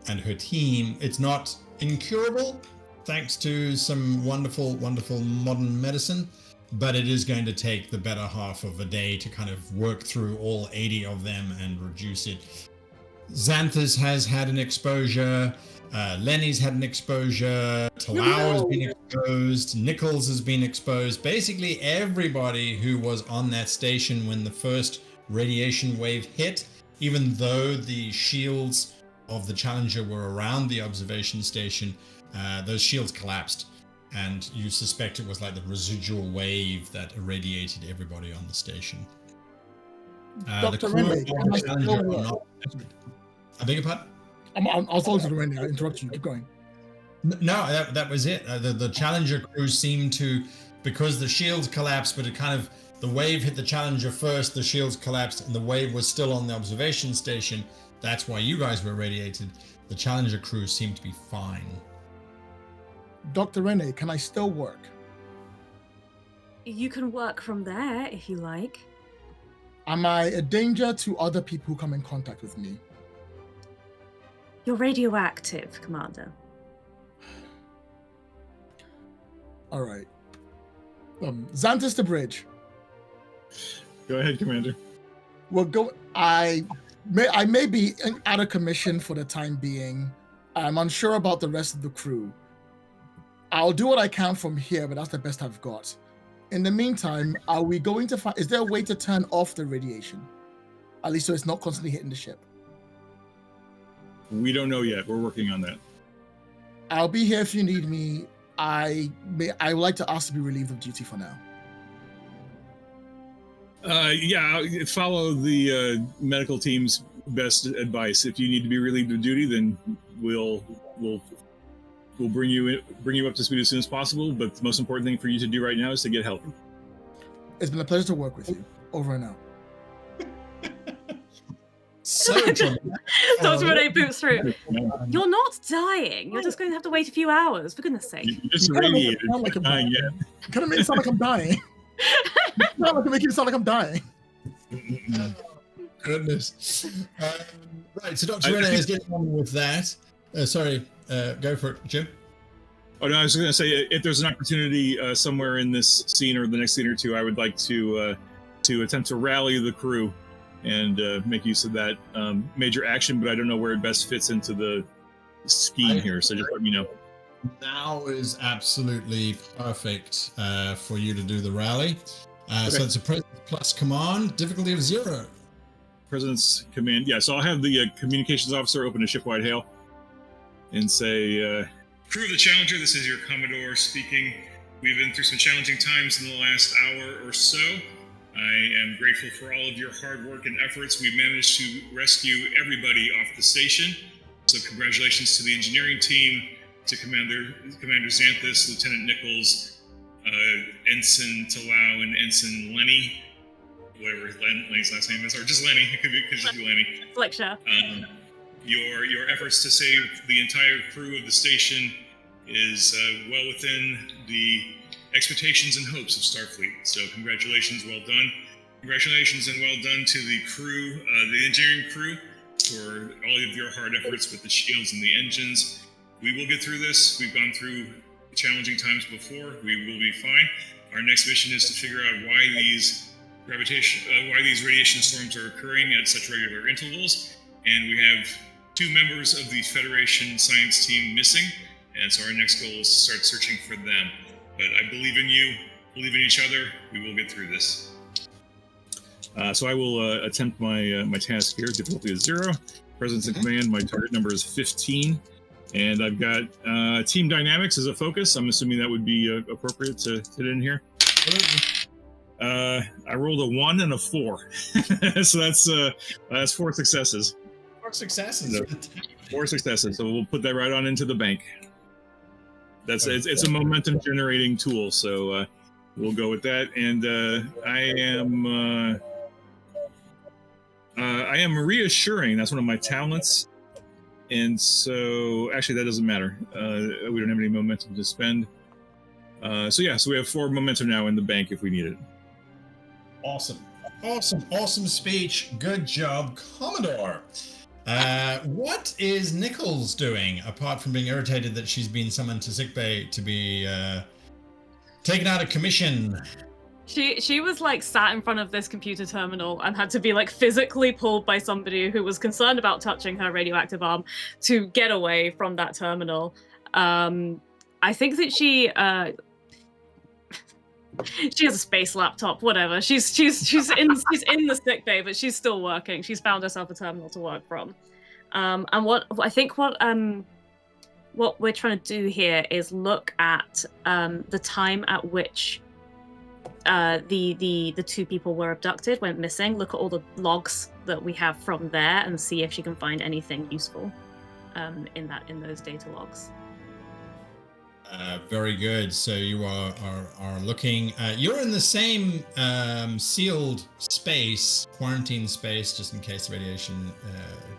Speaker 1: and her team. It's not incurable, thanks to some wonderful, wonderful modern medicine, but it is going to take the better half of a day to kind of work through all 80 of them and reduce it. Xanthus has had an exposure, Lenny's had an exposure, Talau has been exposed, Nichols has been exposed. Basically everybody who was on that station when the first radiation wave hit, even though the shields of the Challenger were around the observation station, those shields collapsed, and you suspect it was like the residual wave that irradiated everybody on the station.
Speaker 3: Dr. Renee,
Speaker 1: I beg your pardon?
Speaker 3: I'll follow to Renee. I interrupt you. Keep going.
Speaker 1: No, that was it. The Challenger crew seemed to, because the shields collapsed, but it kind of, the wave hit the Challenger first, the shields collapsed, and the wave was still on the observation station. That's why you guys were radiated. The Challenger crew seemed to be fine.
Speaker 3: Dr. Renee, can I still work?
Speaker 2: You can work from there if you like.
Speaker 3: Am I a danger to other people who come in contact with me?
Speaker 2: You're radioactive, Commander.
Speaker 3: All right. Xanthus to bridge.
Speaker 4: Go ahead, Commander.
Speaker 3: We'll go. I may be out of commission for the time being. I'm unsure about the rest of the crew. I'll do what I can from here, but that's the best I've got. In the meantime, are we going to find? Is there a way to turn off the radiation, at least so it's not constantly hitting the ship?
Speaker 4: We don't know yet. We're working on that.
Speaker 3: I'll be here if you need me. I would like to ask to be relieved of duty for now.
Speaker 4: Yeah, follow the medical team's best advice. If you need to be relieved of duty, then we'll bring you up to speed as soon as possible. But the most important thing for you to do right now is to get healthy.
Speaker 3: It's been a pleasure to work with you. Over and out.
Speaker 1: So dramatic.
Speaker 2: Dr. Renee boots through. You're not dying. You're just going to have to wait a few hours, for goodness sake.
Speaker 4: You just radiated.
Speaker 3: Kind of make it sound like I'm dying. Make it sound like I'm dying.
Speaker 1: Goodness. Right, so Dr. Renee is getting on with that. Sorry, go for it, Jim.
Speaker 4: Oh no, I was going to say, if there's an opportunity somewhere in this scene or the next scene or two, I would like to attempt to rally the crew and make use of that major action, but I don't know where it best fits into the scheme here, so just let me know.
Speaker 1: Now is absolutely perfect for you to do the rally.
Speaker 4: Okay.
Speaker 1: So it's a presence plus command, difficulty of 0.
Speaker 4: President's command. Yeah, so I'll have the communications officer open a shipwide hail and say, crew of the Challenger, this is your Commodore speaking. We've been through some challenging times in the last hour or so. I am grateful for all of your hard work and efforts. We managed to rescue everybody off the station. So congratulations to the engineering team, to Commander Xanthus, Lieutenant Nichols, Ensign Talau, and Ensign Lenny, whatever Lenny's last name is, or just Lenny. It could just be Lenny.
Speaker 2: Flickshaw.
Speaker 4: Your efforts to save the entire crew of the station is well within the expectations and hopes of Starfleet. So congratulations, well done. Congratulations and well done to the crew, the engineering crew, for all of your hard efforts with the shields and the engines. We will get through this. We've gone through challenging times before. We will be fine. Our next mission is to figure out why these radiation storms are occurring at such regular intervals. And we have 2 members of the Federation science team missing. And so our next goal is to start searching for them. But I believe in you, believe in each other. We will get through this. So I will attempt my task here. Difficulty is 0. Presence in command. My target number is 15. And I've got team dynamics as a focus. I'm assuming that would be appropriate to fit in here. I rolled a 1 and a 4. So that's 4 successes.
Speaker 1: 4 successes.
Speaker 4: 4 successes. So we'll put that right on into the bank. It's a momentum generating tool, so we'll go with that. And I am reassuring. That's one of my talents. And so actually that doesn't matter. We don't have any momentum to spend. So we have 4 momentum now in the bank if we need it.
Speaker 1: Awesome speech. Good job, Commodore. What is Nichols doing, apart from being irritated that she's been summoned to sickbay to be taken out of commission?
Speaker 2: She was like sat in front of this computer terminal and had to be like physically pulled by somebody who was concerned about touching her radioactive arm to get away from that terminal. I think that she has a space laptop, whatever. She's in the sick bay, but she's still working. She's found herself a terminal to work from. And what we're trying to do here is look at the time at which the 2 people were abducted, went missing. Look at all the logs that we have from there and see if she can find anything useful in those data logs.
Speaker 1: Very good. So you are looking. You're in the same sealed space, quarantine space, just in case the radiation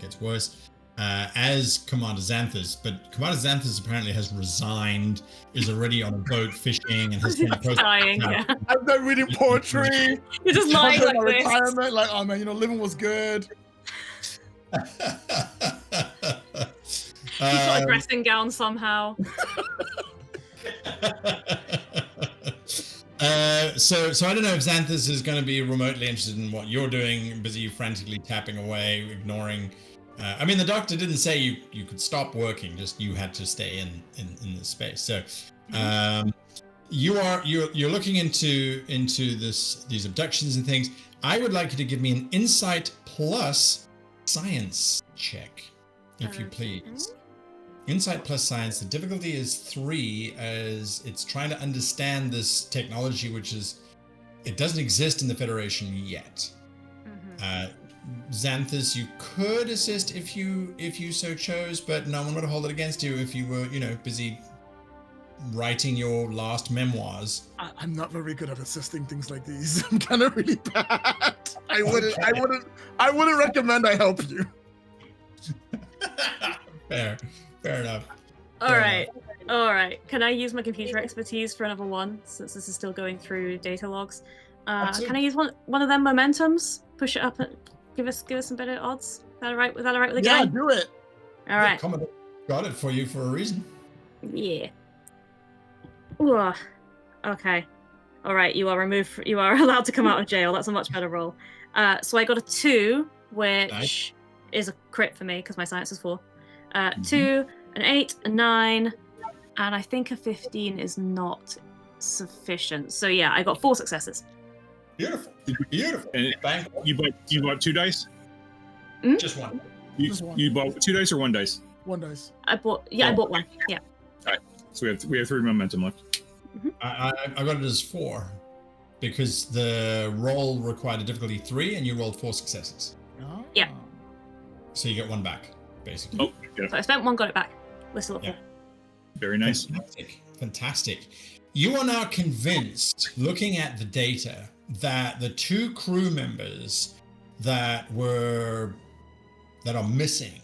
Speaker 1: gets worse, as Commander Xanthus. But Commander Xanthus apparently has resigned, is already on a boat fishing, and has been
Speaker 2: dying. Yeah.
Speaker 3: I've been reading poetry.
Speaker 2: You're just lying like
Speaker 3: my
Speaker 2: this.
Speaker 3: retirement, like, oh man, living was good.
Speaker 2: She's got a dressing gown somehow.
Speaker 1: So I don't know if Xanthus is going to be remotely interested in what you're doing, busy frantically tapping away, ignoring. I mean, the doctor didn't say you could stop working, just you had to stay in the space. So you're looking into these abductions and things. I would like you to give me an insight plus science check, if you please. Insight plus science. The difficulty is 3, as it's trying to understand this technology, which it doesn't exist in the Federation yet. Xanthus, you could assist if you so chose, but no one would hold it against you if you were, busy writing your last memoirs.
Speaker 3: I'm not very good at assisting things like these. I'm kind of really bad. I wouldn't recommend I help you.
Speaker 1: Fair enough.
Speaker 2: All right. Can I use my computer expertise for another one, since this is still going through data logs? Can I use one of them momentums? Push it up and give us some better odds. Is that all right? Was that all right with the
Speaker 3: Yeah,
Speaker 2: game?
Speaker 3: do it.
Speaker 2: All right.
Speaker 1: Commodore got it for you for a reason.
Speaker 2: Yeah. Ooh. Okay. All right. You are allowed to come out of jail. That's a much better roll. So I got a 2, which is a crit for me because my science is 4. 2, an 8, a 9, and I think a 15 is not sufficient. So yeah, I got 4 successes.
Speaker 1: Beautiful.
Speaker 4: And you bought 2 dice?
Speaker 1: Just one.
Speaker 4: You bought 2 dice or 1 dice?
Speaker 3: 1 dice.
Speaker 2: I bought 1. Yeah.
Speaker 4: All right. So we have 3 momentum left.
Speaker 1: I got it as 4 because the roll required a difficulty 3, and you rolled 4 successes.
Speaker 3: Oh.
Speaker 2: Yeah.
Speaker 1: So you get 1 back, basically.
Speaker 4: Oh, yeah.
Speaker 2: So I spent 1, got it back. Listen up.
Speaker 1: Yeah.
Speaker 4: Very nice.
Speaker 1: Fantastic. You are now convinced, looking at the data, that the 2 crew members that are missing,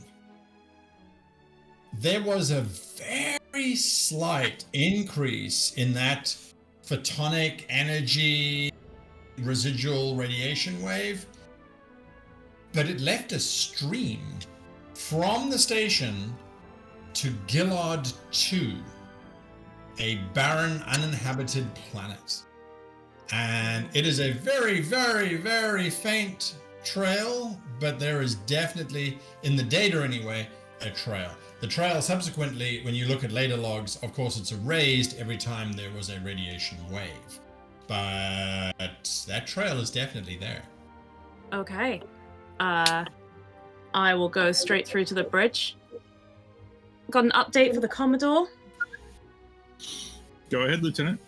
Speaker 1: there was a very slight increase in that photonic energy residual radiation wave, but it left a stream from the station to Gillard 2, a barren, uninhabited planet. And it is a very, very, very faint trail, but there is definitely, in the data anyway, a trail. The trail subsequently, when you look at later logs, of course it's erased every time there was a radiation wave. But that trail is definitely there.
Speaker 2: Okay. I will go straight through to the bridge. Got an update for the Commodore.
Speaker 4: Go ahead, Lieutenant.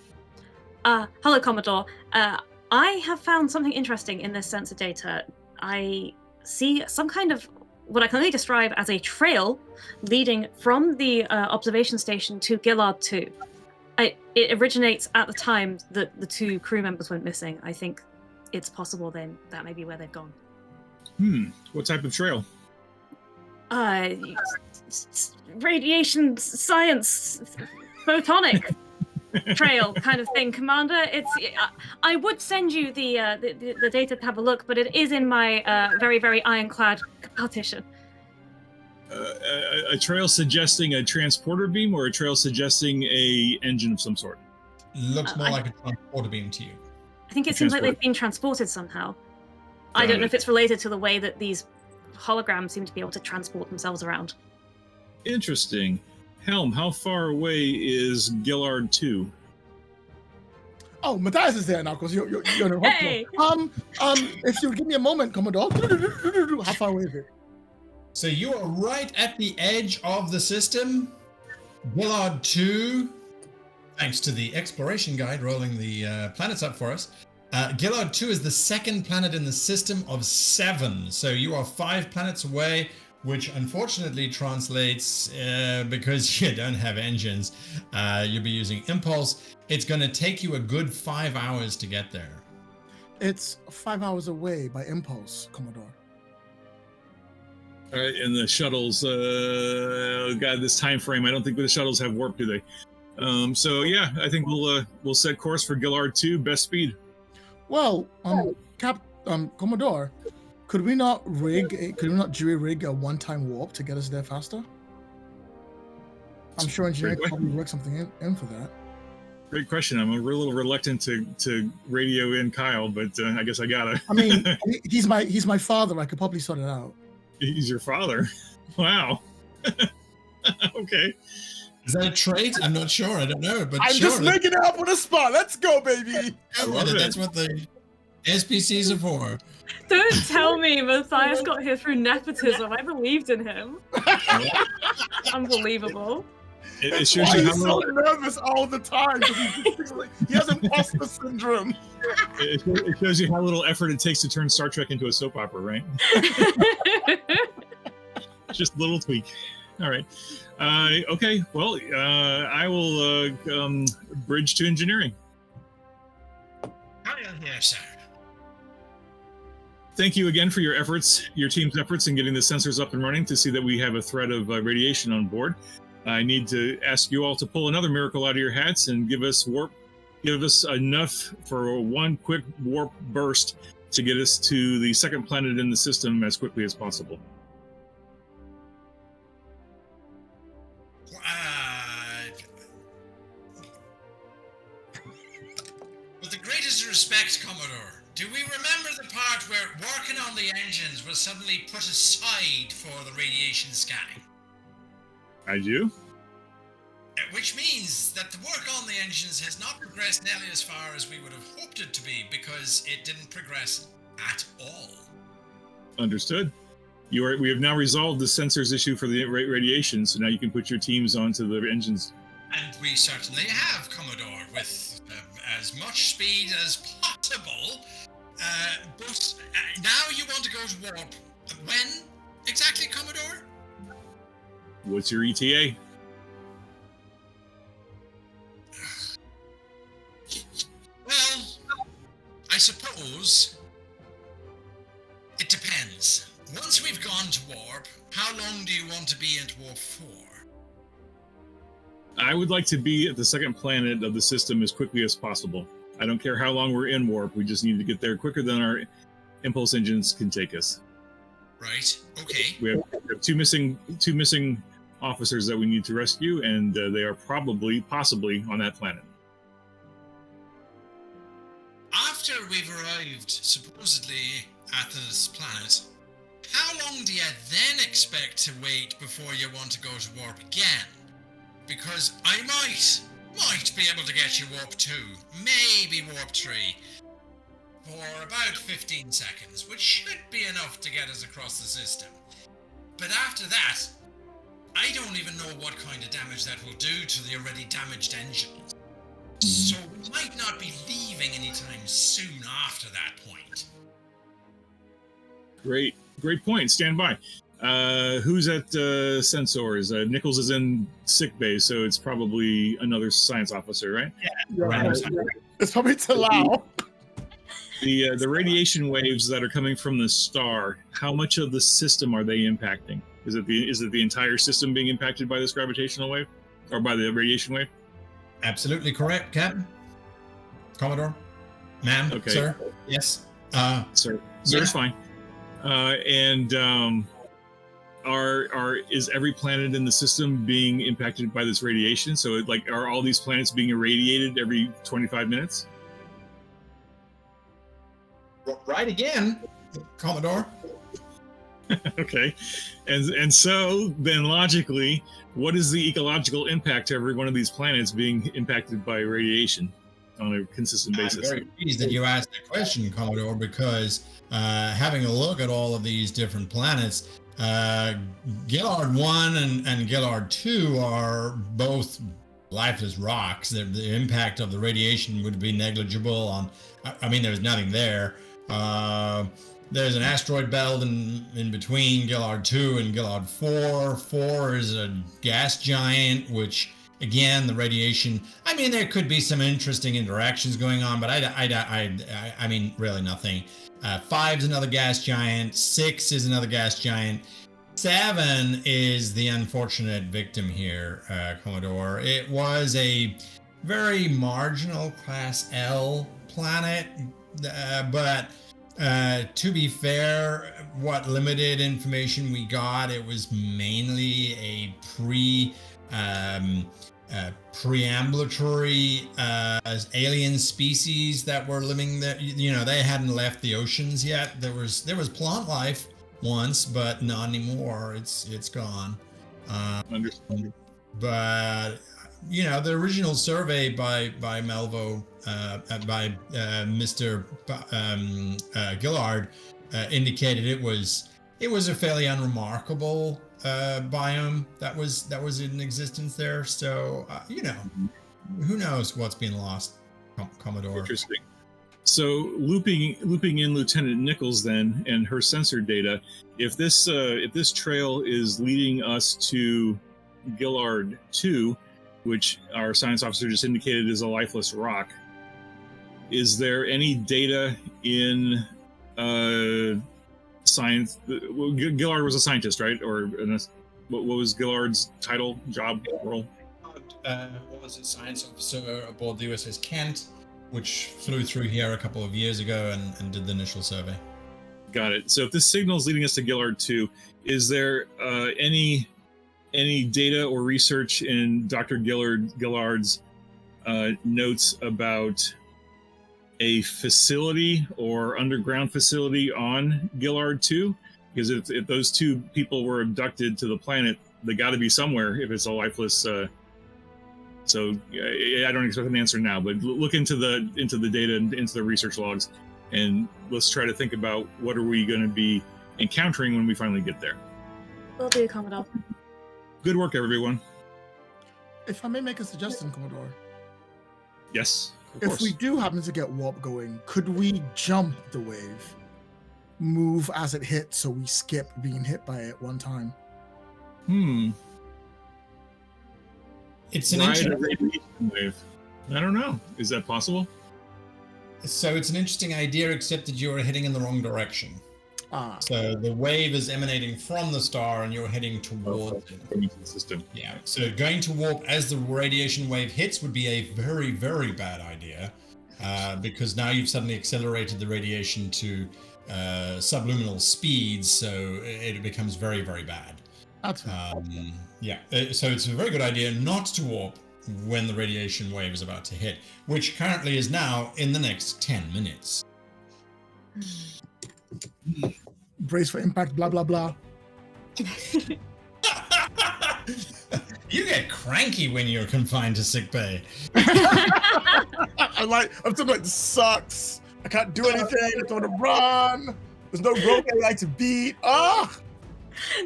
Speaker 2: Hello, Commodore. I have found something interesting in this sensor data. I see some kind of what I can only describe as a trail leading from the observation station to Gillard 2. It originates at the time that the 2 crew members went missing. I think it's possible then that may be where they've gone.
Speaker 4: What type of trail?
Speaker 2: Radiation science, photonic trail kind of thing, Commander. I would send you the data to have a look, but it is in my very, very ironclad partition.
Speaker 4: A trail suggesting a transporter beam, or a trail suggesting a engine of some sort?
Speaker 1: Looks more like a transporter beam to you.
Speaker 2: I think it seems like they've been transported somehow. I don't know if it's related to the way that these holograms seem to be able to transport themselves around.
Speaker 4: Interesting. Helm, how far away is Gillard 2?
Speaker 3: Oh, Matthias is there now because you're in a
Speaker 2: Hey!
Speaker 3: If you give me a moment, Commodore. How far away is it?
Speaker 1: So you are right at the edge of the system. Gillard 2, thanks to the exploration guide rolling the planets up for us. Gillard 2 is the 2nd planet in the system of 7. So you are 5 planets away, which unfortunately translates, because you don't have engines, you'll be using impulse. It's going to take you a good 5 hours to get there.
Speaker 3: It's 5 hours away by impulse, Commodore.
Speaker 4: All right, and the shuttles, this time frame, I don't think the shuttles have warp, do they? So yeah, I think we'll set course for Gillard 2, best speed.
Speaker 3: Well, Commodore, could we not jury-rig a one-time warp to get us there faster? I'm sure engineering could probably work something in for that.
Speaker 4: Great question. I'm a little reluctant to radio in Kyle, but I guess I gotta.
Speaker 3: I mean, he's my father. I could probably sort it out.
Speaker 4: He's your father? Wow. Okay.
Speaker 1: Is that a trait? I'm not sure. I don't know. But
Speaker 3: I'm
Speaker 1: sure,
Speaker 3: just making it up on the spot. Let's go, baby.
Speaker 1: That's what the SPCs are for.
Speaker 2: Don't tell me Matthias got here through nepotism. I believed in him. Unbelievable.
Speaker 4: It shows
Speaker 3: Why
Speaker 4: you
Speaker 3: he's
Speaker 4: how
Speaker 3: so nervous all the time. He has imposter syndrome.
Speaker 4: it shows you how little effort it takes to turn Star Trek into a soap opera, right? Just a little tweak. All right. Okay. Well, I will bridge to engineering.
Speaker 1: Carry on here, sir.
Speaker 4: Thank you again for your efforts, your team's efforts in getting the sensors up and running to see that we have a threat of radiation on board. I need to ask you all to pull another miracle out of your hats and give us enough for one quick warp burst to get us to the second planet in the system as quickly as possible.
Speaker 1: With the greatest respect, Commodore, do we remember the part where working on the engines was suddenly put aside for the radiation scanning?
Speaker 4: I do.
Speaker 1: Which means that the work on the engines has not progressed nearly as far as we would have hoped it to be, because it didn't progress at all.
Speaker 4: Understood. We have now resolved the sensors issue for the radiation, so now you can put your teams onto the engines.
Speaker 1: And we certainly have, Commodore, with as much speed as possible. But now you want to go to warp. When exactly, Commodore?
Speaker 4: What's your ETA?
Speaker 1: Well, I suppose it depends. Once we've gone to warp, how long do you want to be at warp for?
Speaker 4: I would like to be at the second planet of the system as quickly as possible. I don't care how long we're in warp. We just need to get there quicker than our impulse engines can take us.
Speaker 1: Right. Okay.
Speaker 4: We have two missing officers that we need to rescue, and they are possibly on that planet.
Speaker 1: After we've arrived, supposedly, at this planet, how long do you then expect to wait before you want to go to warp again? Because I might be able to get you warp 2, maybe warp 3, for about 15 seconds, which should be enough to get us across the system. But after that, I don't even know what kind of damage that will do to the already damaged engines. So we might not be leaving anytime soon after that point.
Speaker 4: Great point. Stand by. Who's at sensors? Nichols is in sick bay, so it's probably another science officer, right?
Speaker 3: Yeah. It's probably Talal.
Speaker 4: The radiation waves that are coming from the star, how much of the system are they impacting? Is it the entire system being impacted by this gravitational wave, or by the radiation wave?
Speaker 1: Absolutely correct, Captain. Commodore, ma'am,
Speaker 4: Okay.
Speaker 1: sir, yes.
Speaker 4: Sir,
Speaker 1: Yeah.
Speaker 4: it's fine. Is every planet in the system being impacted by this radiation? So, are all these planets being irradiated every 25 minutes?
Speaker 1: Right again, Commodore.
Speaker 4: Okay, and so then logically, what is the ecological impact to every one of these planets being impacted by radiation on a consistent basis?
Speaker 1: I'm very pleased that you asked that question, Commodore, because having a look at all of these different planets, Gillard 1 and Gillard 2 are both lifeless rocks. The impact of the radiation would be negligible on, there's nothing there. There's an asteroid belt in between Gillard 2 and Gillard 4. 4 is a gas giant, which, again, the radiation, there could be some interesting interactions going on, but really nothing. 5 is another gas giant. 6 is another gas giant. 7 is the unfortunate victim here, Commodore. It was a very marginal Class L planet, but to be fair, what limited information we got, it was mainly a preambulatory alien species that were living there. They hadn't left the oceans yet. There was plant life once, but not anymore. It's gone.
Speaker 4: Understood.
Speaker 1: but the original survey by Melvo, by Mr. Gillard, indicated it was a fairly unremarkable biome that was in existence there. So who knows what's been lost, Commodore.
Speaker 4: Interesting. So looping in Lieutenant Nichols then and her sensor data, if this trail is leading us to Gillard 2, which our science officer just indicated is a lifeless rock, is there any data in science? Gillard was a scientist, right? Or what was Gillard's title, job, role?
Speaker 1: Was a science officer aboard the USS Kent, which flew through here a couple of years ago and did the initial survey.
Speaker 4: Got it. So if this signal is leading us to Gillard 2, is there any data or research in Dr. Gillard's notes about a facility or underground facility on Gillard 2? Because if those two people were abducted to the planet, they got to be somewhere if it's a lifeless. So I don't expect an answer now, but look into the data and into the research logs, and let's try to think about what are we going to be encountering when we finally get there.
Speaker 2: Will do, Commodore.
Speaker 4: Good work, everyone.
Speaker 3: If I may make a suggestion, Commodore.
Speaker 4: Yes, of
Speaker 3: If
Speaker 4: course.
Speaker 3: we do happen to get warp going, could we jump the wave, move as it hits, so we skip being hit by it one time?
Speaker 1: It's an
Speaker 4: Ride a
Speaker 1: interesting.
Speaker 4: radiation wave. I don't know. Is that possible?
Speaker 1: So it's an interesting idea, except that you're heading in the wrong direction. So the wave is emanating from the star, and you're heading towards it.
Speaker 4: From the system.
Speaker 1: Yeah. So going to warp as the radiation wave hits would be a very, very bad idea, because now you've suddenly accelerated the radiation to subluminal speeds, so it becomes very, very bad.
Speaker 3: That's
Speaker 1: Yeah. So it's a very good idea not to warp when the radiation wave is about to hit, which currently is now in the next 10 minutes.
Speaker 3: brace for impact, blah, blah, blah.
Speaker 1: You get cranky when you're confined to sick bay.
Speaker 3: I'm still like, this sucks. I can't do anything. I don't want to run. There's no rope I like to beat.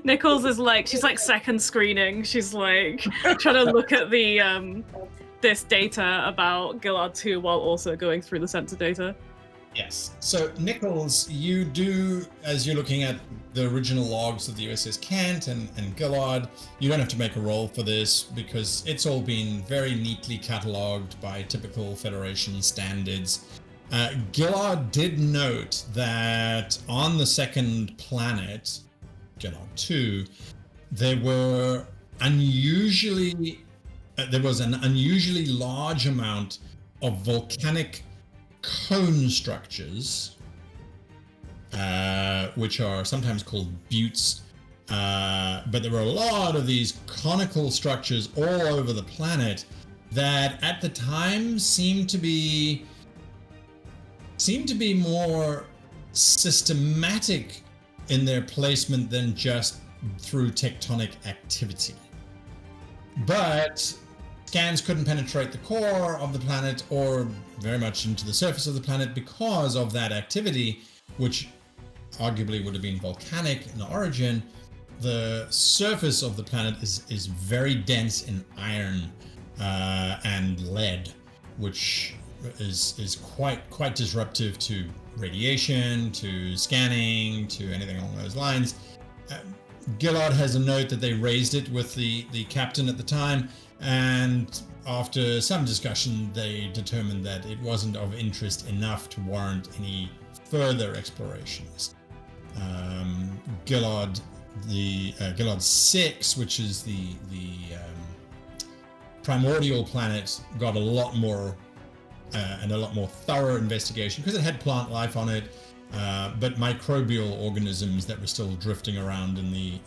Speaker 2: Nichols is like, she's like second screening. She's like trying to look at the this data about Gillard 2 while also going through the sensor data.
Speaker 1: Yes. So, Nichols, you do, as you're looking at the original logs of the USS Kent and Gillard, you don't have to make a roll for this because it's all been very neatly catalogued by typical Federation standards. Gillard did note that on the second planet, Gillard 2, there was an unusually large amount of volcanic cone structures, which are sometimes called buttes, but there were a lot of these conical structures all over the planet that at the time seemed to be more systematic in their placement than just through tectonic activity. But scans couldn't penetrate the core of the planet or very much into the surface of the planet because of that activity, which arguably would have been volcanic in origin. The surface of the planet is very dense in iron and lead, which is quite disruptive to radiation, to scanning, to anything along those lines. Gillard has a note that they raised it with the captain at the time, and after some discussion, they determined that it wasn't of interest enough to warrant any further explorations. Gillard 6, which is the primordial planet, got a lot more and a lot more thorough investigation because it had plant life on it, but microbial organisms that were still drifting around in the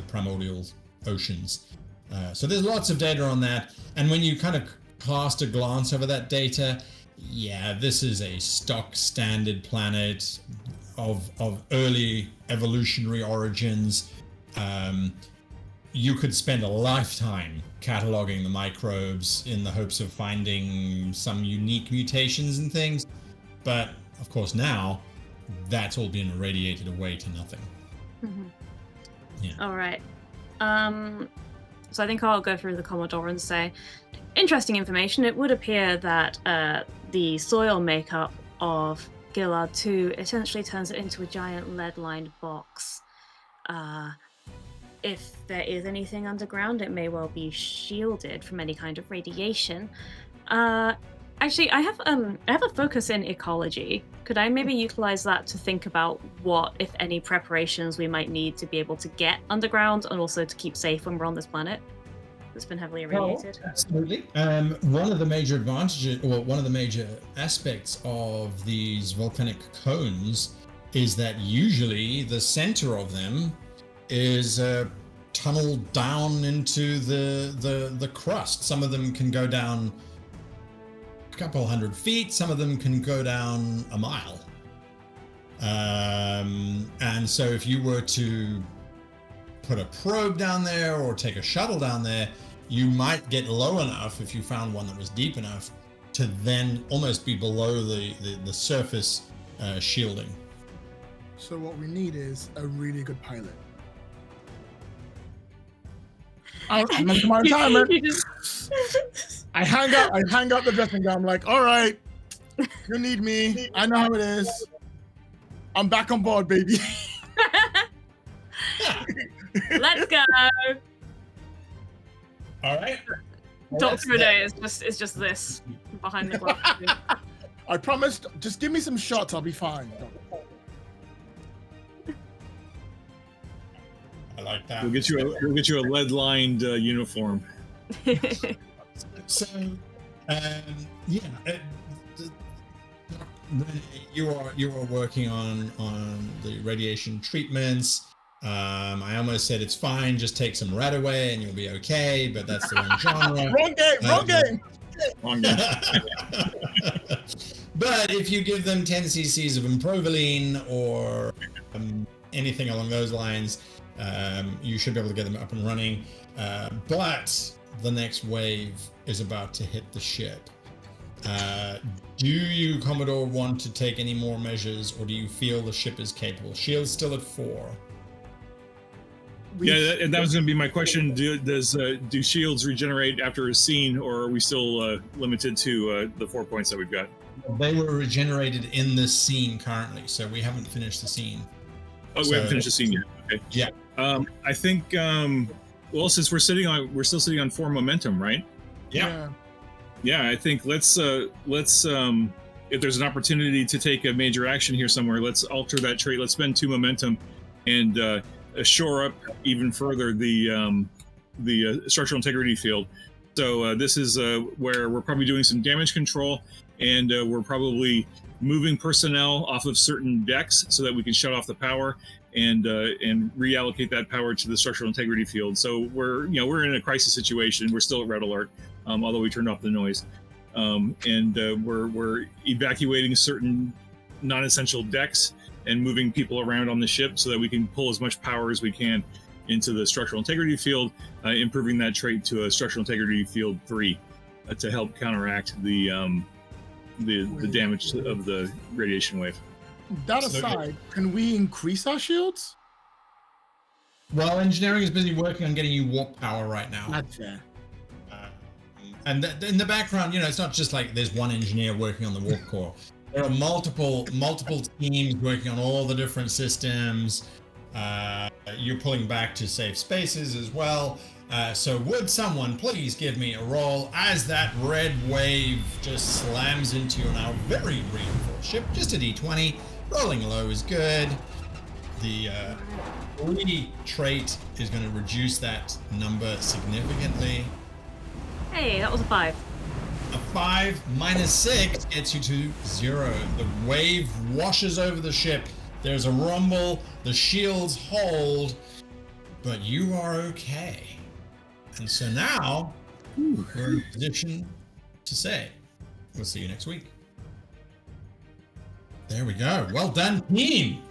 Speaker 1: primordial oceans. So there's lots of data on that, and when you kind of cast a glance over that data, yeah, this is a stock standard planet of early evolutionary origins. you could spend a lifetime cataloging the microbes in the hopes of finding some unique mutations and things. But of course now, that's all been irradiated away to nothing.
Speaker 2: Mhm.
Speaker 1: Yeah.
Speaker 2: All right. So I think I'll go through the Commodore and say, interesting information. It would appear that the soil makeup of Gillard 2 essentially turns it into a giant lead-lined box. If there is anything underground, it may well be shielded from any kind of radiation. Actually, I have a focus in ecology. Could I maybe utilize that to think about what, if any, preparations we might need to be able to get underground and also to keep safe when we're on this planet that's been heavily irradiated?
Speaker 1: Absolutely. One of the major advantages, or one of the major aspects of these volcanic cones is that usually the center of them is tunneled down into the crust. Some of them can go down a couple hundred feet, some of them can go down a mile. And so if you were to put a probe down there or take a shuttle down there, you might get low enough, if you found one that was deep enough, to then almost be below the surface shielding.
Speaker 3: So what we need is a really good pilot. I'm into my retirement. I hang up the dressing gown. I'm like, all right, you need me. I know how it is. I'm back on board, baby.
Speaker 2: Let's go.
Speaker 1: All right.
Speaker 2: Doctor Renee is just this behind the glass.
Speaker 3: I promised. Just give me some shots. I'll be fine.
Speaker 1: I like that.
Speaker 4: We'll get you a lead-lined uniform.
Speaker 1: So, you are working on the radiation treatments. I almost said it's fine, just take some rat away and you'll be okay, but that's the wrong genre.
Speaker 3: Wrong game.
Speaker 4: Wrong game.
Speaker 1: But if you give them 10 cc's of improvaline or anything along those lines, you should be able to get them up and running. But the next wave is about to hit the ship. Do you, Commodore, want to take any more measures, or do you feel the ship is capable? Shield's still at 4.
Speaker 4: Yeah, that was going to be my question. Do shields regenerate after a scene, or are we still limited to the 4 points that we've got?
Speaker 1: They were regenerated in this scene currently, so we haven't finished the scene.
Speaker 4: Oh, we haven't finished the scene yet. Okay.
Speaker 1: Yeah.
Speaker 4: I think. Well, since we're still sitting on 4 momentum, right?
Speaker 1: Yeah.
Speaker 4: Yeah, I think let's if there's an opportunity to take a major action here somewhere, let's alter that trait. Let's spend 2 momentum and shore up even further the structural integrity field. So this is where we're probably doing some damage control, and we're probably moving personnel off of certain decks so that we can shut off the power and reallocate that power to the structural integrity field. So we're in a crisis situation. We're still at red alert, although we turned off the noise, and we're evacuating certain non-essential decks and moving people around on the ship so that we can pull as much power as we can into the structural integrity field, improving that trait to a structural integrity field 3 to help counteract the damage of the radiation wave.
Speaker 3: That aside, can we increase our shields?
Speaker 1: Well, engineering is busy working on getting you warp power right now.
Speaker 3: That's fair.
Speaker 1: And in the background, it's not just like there's one engineer working on the warp core. There are multiple teams working on all the different systems. You're pulling back to safe spaces as well. So would someone please give me a roll as that red wave just slams into your now very reinforced ship? Just a d20. Rolling low is good. The 3 trait is going to reduce that number significantly.
Speaker 2: Hey, that was a 5.
Speaker 1: A 5 minus 6 gets you to 0. The wave washes over the ship. There's a rumble. The shields hold, but you are okay. And so now we're in a position to say, we'll see you next week. There we go. Well done, team.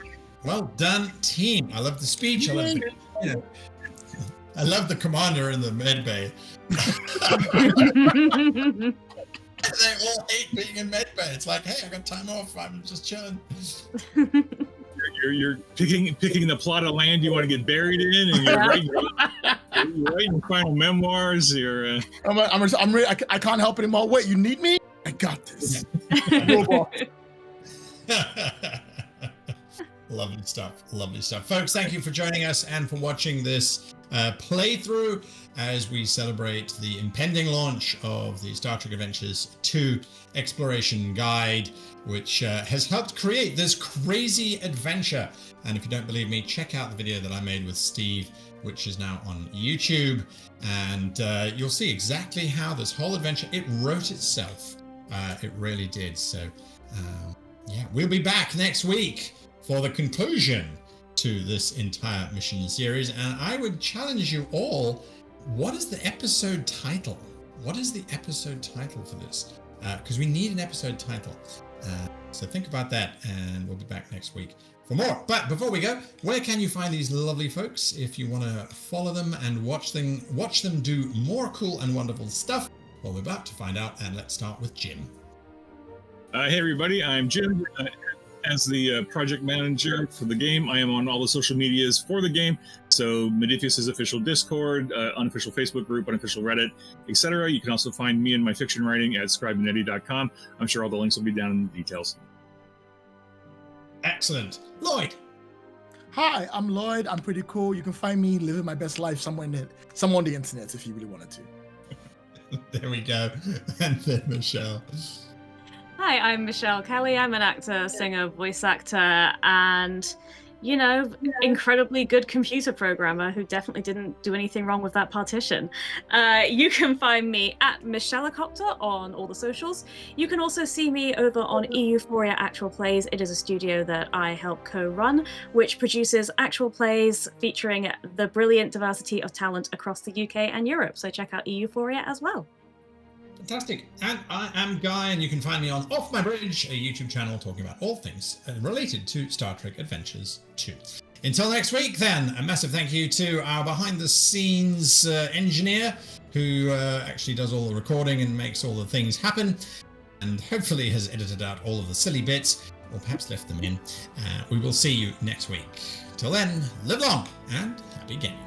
Speaker 1: Well done, team. I love the speech. I love the... I love the commander in the med bay. They all hate being in med bay. It's like, hey, I got time off. I'm just chilling.
Speaker 4: You're picking the plot of land you want to get buried in, and you're writing final memoirs. You're.
Speaker 3: I'm ready. I can't help anymore. Wait, you need me? I got this.
Speaker 1: Lovely stuff. Folks, thank you for joining us and for watching this playthrough as we celebrate the impending launch of the Star Trek Adventures 2 Exploration Guide, which has helped create this crazy adventure. And if you don't believe me, check out the video that I made with Steve, which is now on YouTube, and you'll see exactly how this whole adventure, it wrote itself. It really did. So yeah, we'll be back next week for the conclusion to this entire mission series. And I would challenge you all, what is the episode title? What is the episode title for this? Because we need an episode title. So think about that, and we'll be back next week for more. But before we go, where can you find these lovely folks if you want to follow them and watch them do more cool and wonderful stuff? Well, we're about to find out, and let's start with Jim.
Speaker 4: Hey everybody, I'm Jim. As the project manager for the game, I am on all the social medias for the game. So Modiphius' official Discord, unofficial Facebook group, unofficial Reddit, etc. You can also find me and my fiction writing at scribenetti.com. I'm sure all the links will be down in the details.
Speaker 1: Excellent. Lloyd.
Speaker 3: Hi, I'm Lloyd. I'm pretty cool. You can find me living my best life somewhere on the internet if you really wanted to.
Speaker 1: There we go. And then Michelle.
Speaker 2: Hi, I'm Michelle Kelly. I'm an actor, singer, voice actor, and, incredibly good computer programmer who definitely didn't do anything wrong with that partition. You can find me at Michellecopter on all the socials. You can also see me over on EUphoria Actual Plays. It is a studio that I help co-run, which produces actual plays featuring the brilliant diversity of talent across the UK and Europe. So check out EUphoria as well.
Speaker 1: Fantastic. And I am Guy, and you can find me on Off My Bridge, a YouTube channel talking about all things related to Star Trek Adventures 2. Until next week, then, a massive thank you to our behind-the-scenes engineer who actually does all the recording and makes all the things happen, and hopefully has edited out all of the silly bits, or perhaps left them in. We will see you next week. Till then, live long and happy gaming.